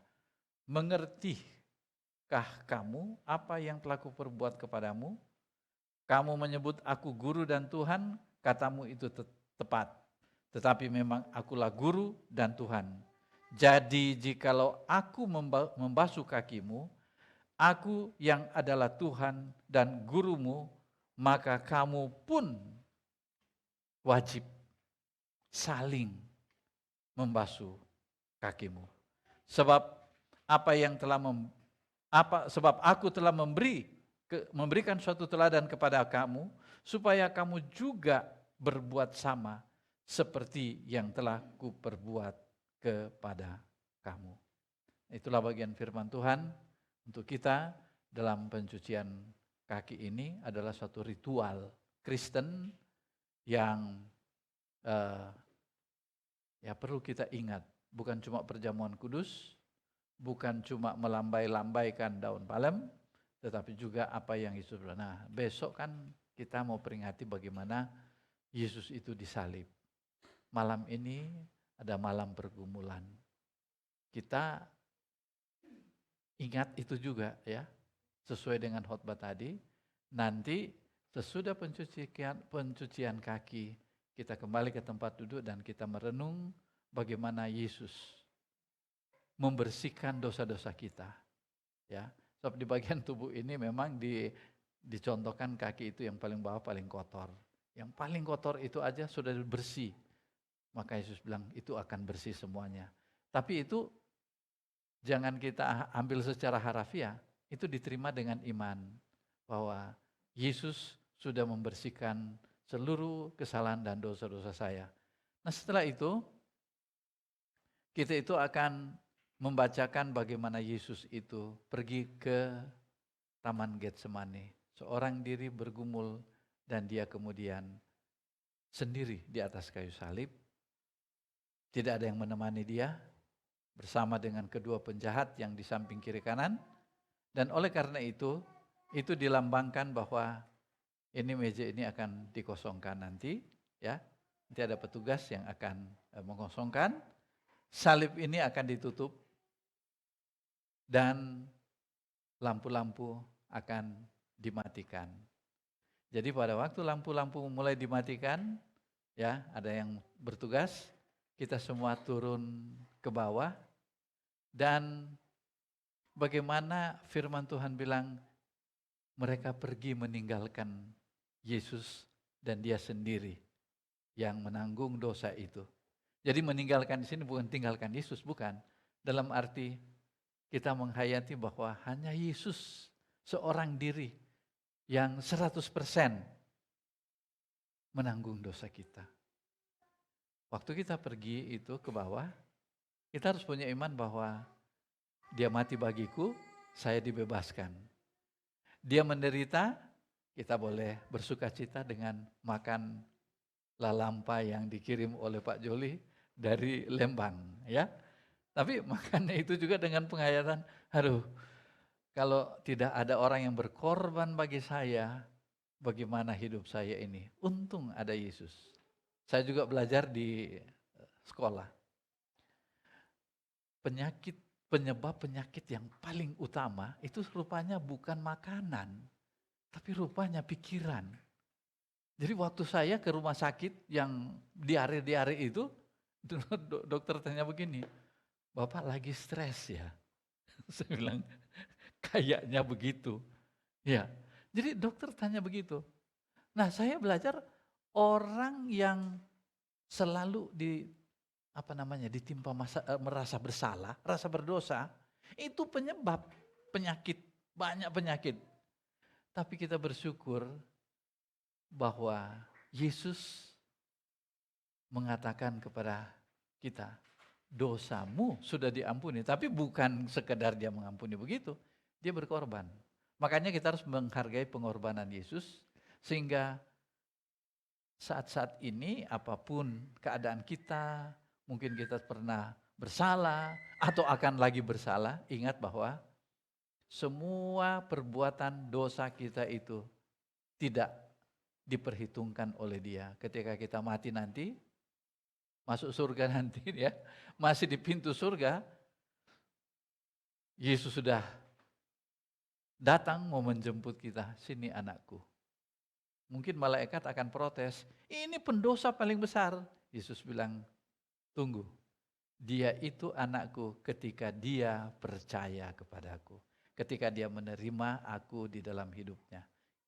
mengertikah kamu apa yang telah kuperbuat kepadamu? Kamu menyebut aku guru dan Tuhan, katamu itu tepat. Tetapi memang akulah guru dan Tuhan. Jadi jikalau aku membasuh kakimu, aku yang adalah Tuhan dan gurumu, maka kamu pun wajib saling membasuh kakimu. Sebab sebab aku telah memberikan suatu teladan kepada kamu, supaya kamu juga berbuat sama seperti yang telah kuperbuat kepada kamu. Itulah bagian firman Tuhan untuk kita dalam pencucian kaki ini. Adalah suatu ritual Kristen yang ya perlu kita ingat. Bukan cuma perjamuan kudus, bukan cuma melambai-lambaikan daun palem, tetapi juga apa yang Yesus bilang. Nah, besok kan kita mau peringati bagaimana Yesus itu disalib. Malam ini ada malam pergumulan. Kita ingat itu juga ya, sesuai dengan khotbah tadi. Nanti sesudah pencucian kaki, kita kembali ke tempat duduk dan kita merenung bagaimana Yesus membersihkan dosa-dosa kita. Ya, sebab di bagian tubuh ini memang dicontohkan kaki itu yang paling bawah paling kotor. Yang paling kotor itu aja sudah bersih. Maka Yesus bilang itu akan bersih semuanya. Tapi itu jangan kita ambil secara harafiah, itu diterima dengan iman bahwa Yesus sudah membersihkan seluruh kesalahan dan dosa-dosa saya. Nah, setelah itu kita itu akan membacakan bagaimana Yesus itu pergi ke Taman Getsemani. Seorang diri bergumul dan dia kemudian sendiri di atas kayu salib. Tidak ada yang menemani dia, bersama dengan kedua penjahat yang di samping kiri kanan. Dan oleh karena itu dilambangkan bahwa ini meja ini akan dikosongkan nanti, ya. Nanti ada petugas yang akan mengosongkan. Salib ini akan ditutup dan lampu-lampu akan dimatikan. Jadi pada waktu lampu-lampu mulai dimatikan, ya, ada yang bertugas, kita semua turun ke bawah dan bagaimana firman Tuhan bilang mereka pergi meninggalkan Yesus dan dia sendiri yang menanggung dosa itu. Jadi meninggalkan di sini bukan tinggalkan Yesus, bukan. Dalam arti kita menghayati bahwa hanya Yesus seorang diri yang 100% menanggung dosa kita. Waktu kita pergi itu ke bawah, kita harus punya iman bahwa dia mati bagiku, saya dibebaskan. Dia menderita, kita boleh bersukacita dengan makan lalampa yang dikirim oleh Pak Joli dari Lembang, ya. Tapi makannya itu juga dengan penghayatan, aduh, kalau tidak ada orang yang berkorban bagi saya, bagaimana hidup saya ini? Untung ada Yesus. Saya juga belajar di sekolah. Penyebab penyakit yang paling utama itu rupanya bukan makanan, tapi rupanya pikiran. Jadi waktu saya ke rumah sakit yang diare-diare itu, dokter tanya begini, Bapak lagi stres ya? Saya bilang, kayaknya begitu. Ya, jadi dokter tanya begitu. Nah, saya belajar orang yang selalu ditimpa merasa bersalah, rasa berdosa, itu penyebab penyakit, banyak penyakit. Tapi kita bersyukur bahwa Yesus mengatakan kepada kita, dosamu sudah diampuni. Tapi bukan sekedar dia mengampuni begitu, dia berkorban. Makanya kita harus menghargai pengorbanan Yesus, sehingga saat-saat ini apapun keadaan kita, mungkin kita pernah bersalah atau akan lagi bersalah, ingat bahwa semua perbuatan dosa kita itu tidak diperhitungkan oleh dia. Ketika kita mati nanti, masuk surga nanti ya, masih di pintu surga, Yesus sudah datang mau menjemput kita, sini anakku. Mungkin malaikat akan protes, ini pendosa paling besar. Yesus bilang, tunggu, dia itu anakku ketika dia percaya kepadaku. Ketika dia menerima aku di dalam hidupnya.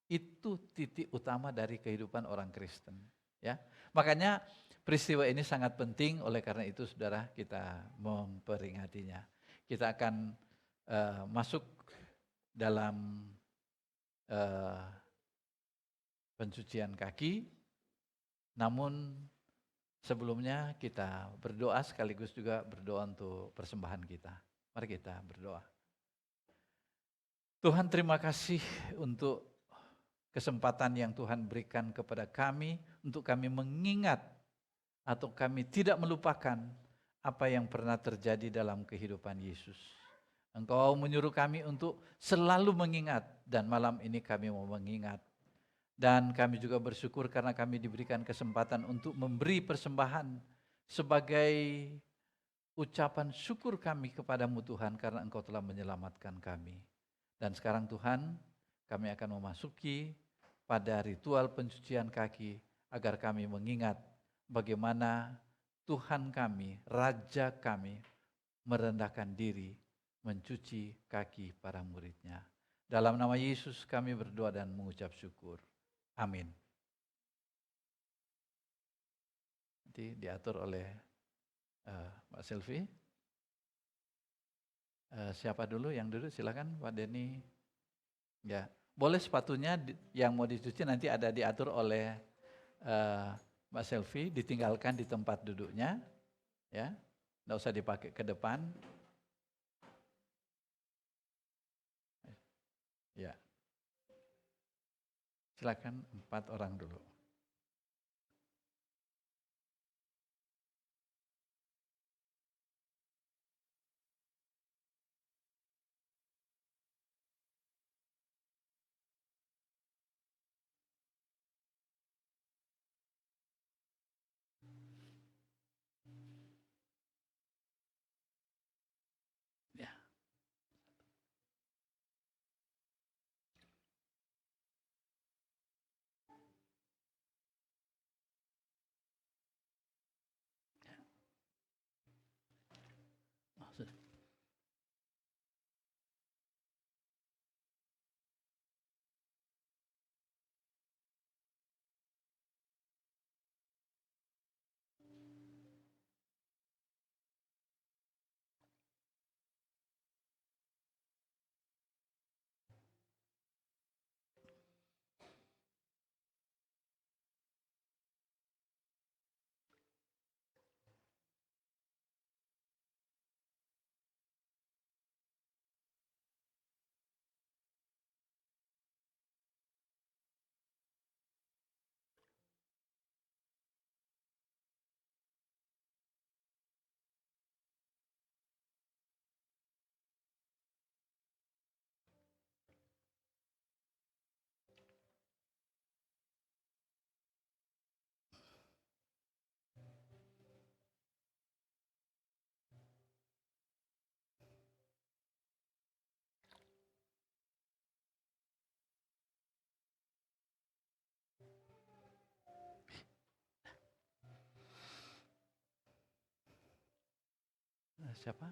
Itu titik utama dari kehidupan orang Kristen. Ya, makanya peristiwa ini sangat penting, oleh karena itu saudara kita memperingatinya. Kita akan masuk dalam pencucian kaki, namun sebelumnya kita berdoa sekaligus juga berdoa untuk persembahan kita. Mari kita berdoa. Tuhan, terima kasih untuk kesempatan yang Tuhan berikan kepada kami untuk kami mengingat atau kami tidak melupakan apa yang pernah terjadi dalam kehidupan Yesus. Engkau menyuruh kami untuk selalu mengingat, dan malam ini kami mau mengingat. Dan kami juga bersyukur karena kami diberikan kesempatan untuk memberi persembahan sebagai ucapan syukur kami kepadamu Tuhan, karena Engkau telah menyelamatkan kami. Dan sekarang Tuhan, kami akan memasuki pada ritual pencucian kaki agar kami mengingat bagaimana Tuhan kami, Raja kami, merendahkan diri mencuci kaki para muridnya. Dalam nama Yesus kami berdoa dan mengucap syukur. Amin. Nanti diatur oleh Mbak Selvi. Siapa dulu yang duduk? Silakan Pak Denny. Ya, boleh sepatunya yang mau dicuci nanti ada diatur oleh Mbak Selvi, ditinggalkan di tempat duduknya, ya, nggak usah dipakai ke depan. Ya, silakan 4 orang dulu. Ya. Siapa?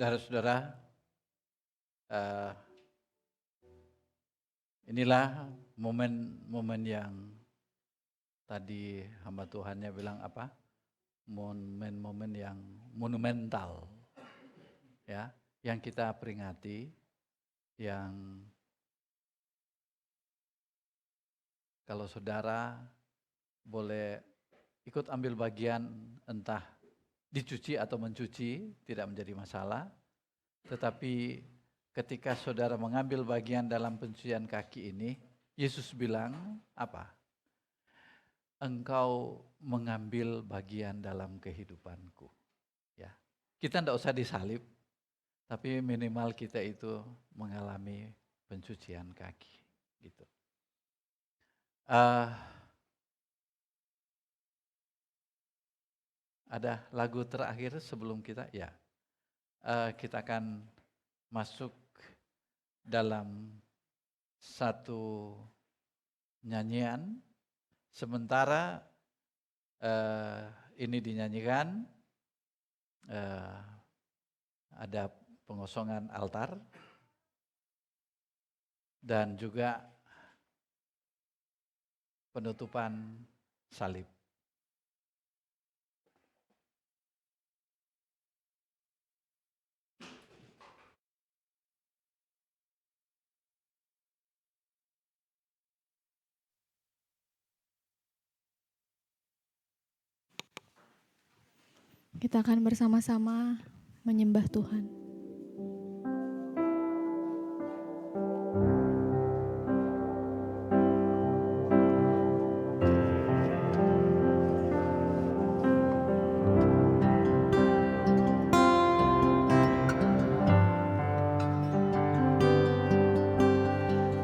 Saudara-saudara, inilah momen-momen yang tadi hamba Tuhannya bilang apa? Momen-momen yang monumental, ya, yang kita peringati, yang kalau saudara boleh ikut ambil bagian, entah dicuci atau mencuci, tidak menjadi masalah. Tetapi ketika saudara mengambil bagian dalam pencucian kaki ini, Yesus bilang apa? Engkau mengambil bagian dalam kehidupanku. Ya, kita tidak usah disalib, tapi minimal kita itu mengalami pencucian kaki. Gitu. Ada lagu terakhir sebelum kita, ya. Kita akan masuk dalam satu nyanyian. Sementara ini dinyanyikan, ada pengosongan altar dan juga penutupan salib. Kita akan bersama-sama menyembah Tuhan.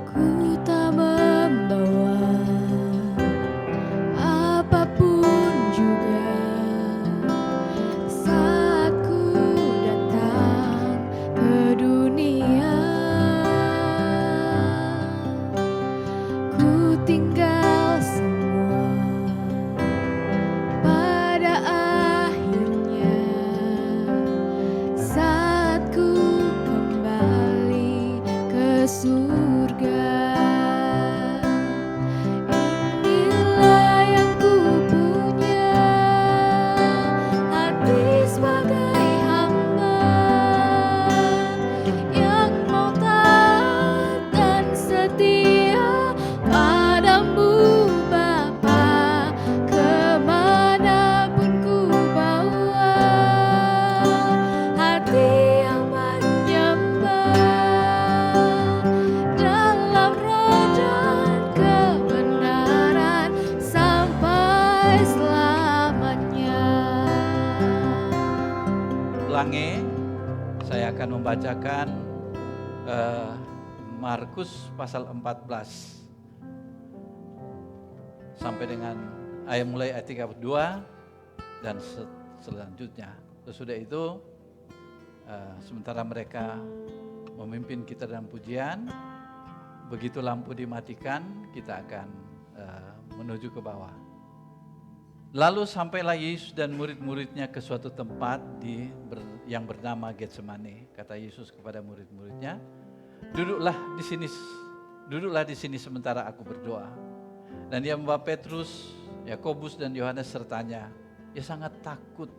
Ku tak membawa apapun juga saat ku datang ke dunia. Ku tinggal semua pada akhirnya saat ku kembali ke surga. Inilah yang ku punya, hati sebagai hamba yang mau taat dan setia padamu Bapa, kemanapun ku bawa, hati yang menyembah dalam roh dan kebenaran sampai selamanya. Ulangi, saya akan membacakan Markus pasal 14 sampai dengan mulai ayat 32 dan selanjutnya. Sesudah itu sementara mereka memimpin kita dalam pujian, begitu lampu dimatikan, kita akan menuju ke bawah. Lalu sampailah Yesus dan murid-muridnya ke suatu tempat yang bernama Getsemani. Kata Yesus kepada murid-muridnya, duduklah di sini sementara aku berdoa. Dan dia membawa Petrus, Yakobus dan Yohanes sertanya. Ia sangat takut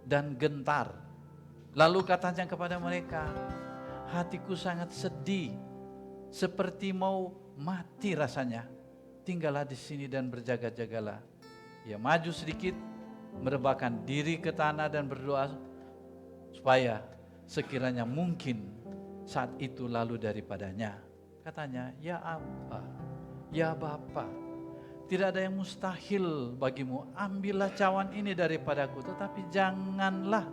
dan gentar. Lalu katanya kepada mereka, hatiku sangat sedih, seperti mau mati rasanya. Tinggallah di sini dan berjaga-jagalah. Ia maju sedikit, merebahkan diri ke tanah dan berdoa supaya sekiranya mungkin saat itu lalu daripadanya. Katanya, ya Aba, ya Bapa, tidak ada yang mustahil bagimu. Ambillah cawan ini daripadaku, tetapi janganlah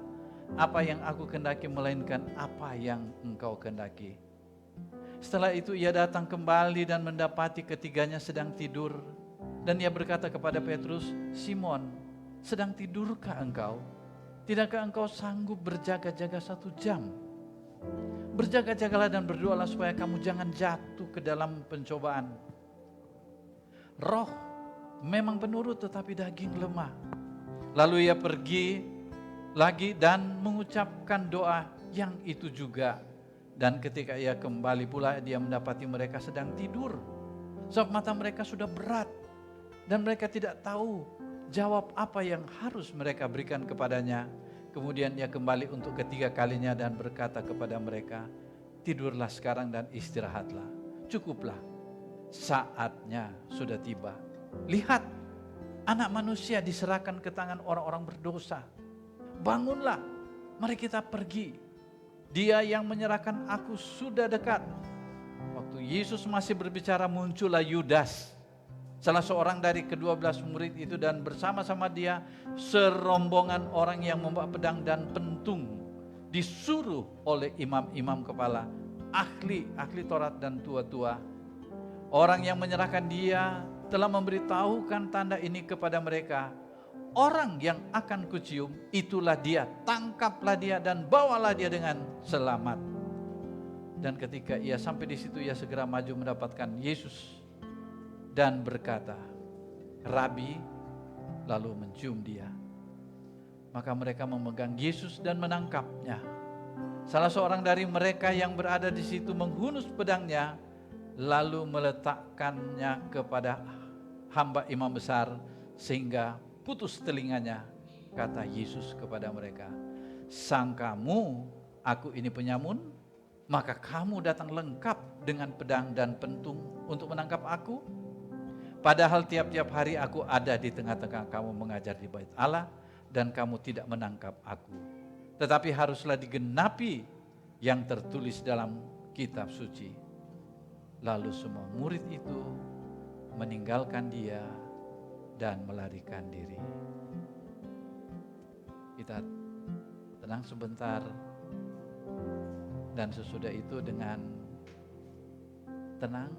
apa yang aku kehendaki, melainkan apa yang engkau kehendaki. Setelah itu ia datang kembali dan mendapati ketiganya sedang tidur. Dan ia berkata kepada Petrus, Simon, sedang tidurkah engkau? Tidakkah engkau sanggup berjaga-jaga 1 jam? Berjaga-jagalah dan berdoalah supaya kamu jangan jatuh ke dalam pencobaan. Roh memang penurut tetapi daging lemah. Lalu ia pergi lagi dan mengucapkan doa, yang itu juga. Dan ketika ia kembali pula, dia mendapati mereka sedang tidur. Sebab mata mereka sudah berat dan mereka tidak tahu jawab apa yang harus mereka berikan kepadanya. Kemudian ia kembali untuk ketiga kalinya dan berkata kepada mereka, tidurlah sekarang dan istirahatlah. Cukuplah, saatnya sudah tiba. Lihat, Anak Manusia diserahkan ke tangan orang-orang berdosa. Bangunlah, mari kita pergi. Dia yang menyerahkan aku sudah dekat. Waktu Yesus masih berbicara, muncullah Yudas, salah seorang dari ke-12 murid itu, dan bersama-sama dia serombongan orang yang membawa pedang dan pentung, disuruh oleh imam-imam kepala, ahli Taurat dan tua-tua. Orang yang menyerahkan dia telah memberitahukan tanda ini kepada mereka. Orang yang akan kucium, itulah dia, tangkaplah dia dan bawalah dia dengan selamat. Dan ketika ia sampai di situ, ia segera maju mendapatkan Yesus dan berkata, Rabi, lalu mencium dia. Maka mereka memegang Yesus dan menangkapnya. Salah seorang dari mereka yang berada di situ menghunus pedangnya, lalu meletakkannya kepada hamba imam besar sehingga putus telinganya. Kata Yesus kepada mereka, sangkamu aku ini penyamun? Maka kamu datang lengkap dengan pedang dan pentung untuk menangkap aku? Padahal tiap-tiap hari aku ada di tengah-tengah kamu mengajar di bait Allah, dan kamu tidak menangkap aku. Tetapi haruslah digenapi yang tertulis dalam kitab suci. Lalu semua murid itu meninggalkan dia dan melarikan diri. Kita tenang sebentar, dan sesudah itu dengan tenang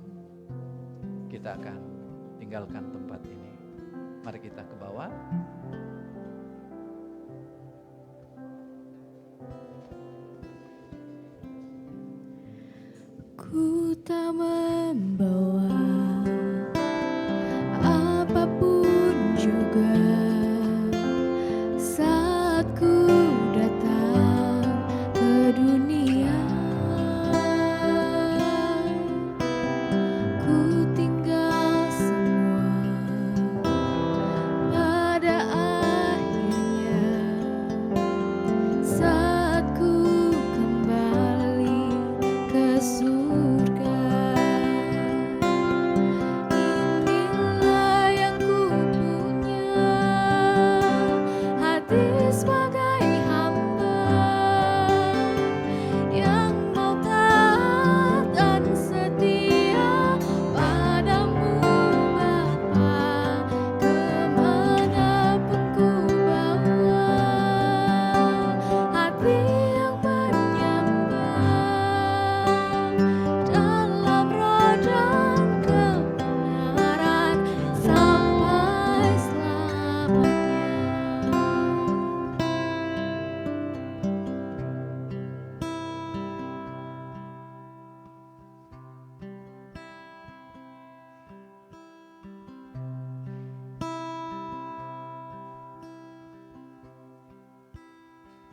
kita akan tinggalkan tempat ini. Mari kita ke bawah. Ku tak membawa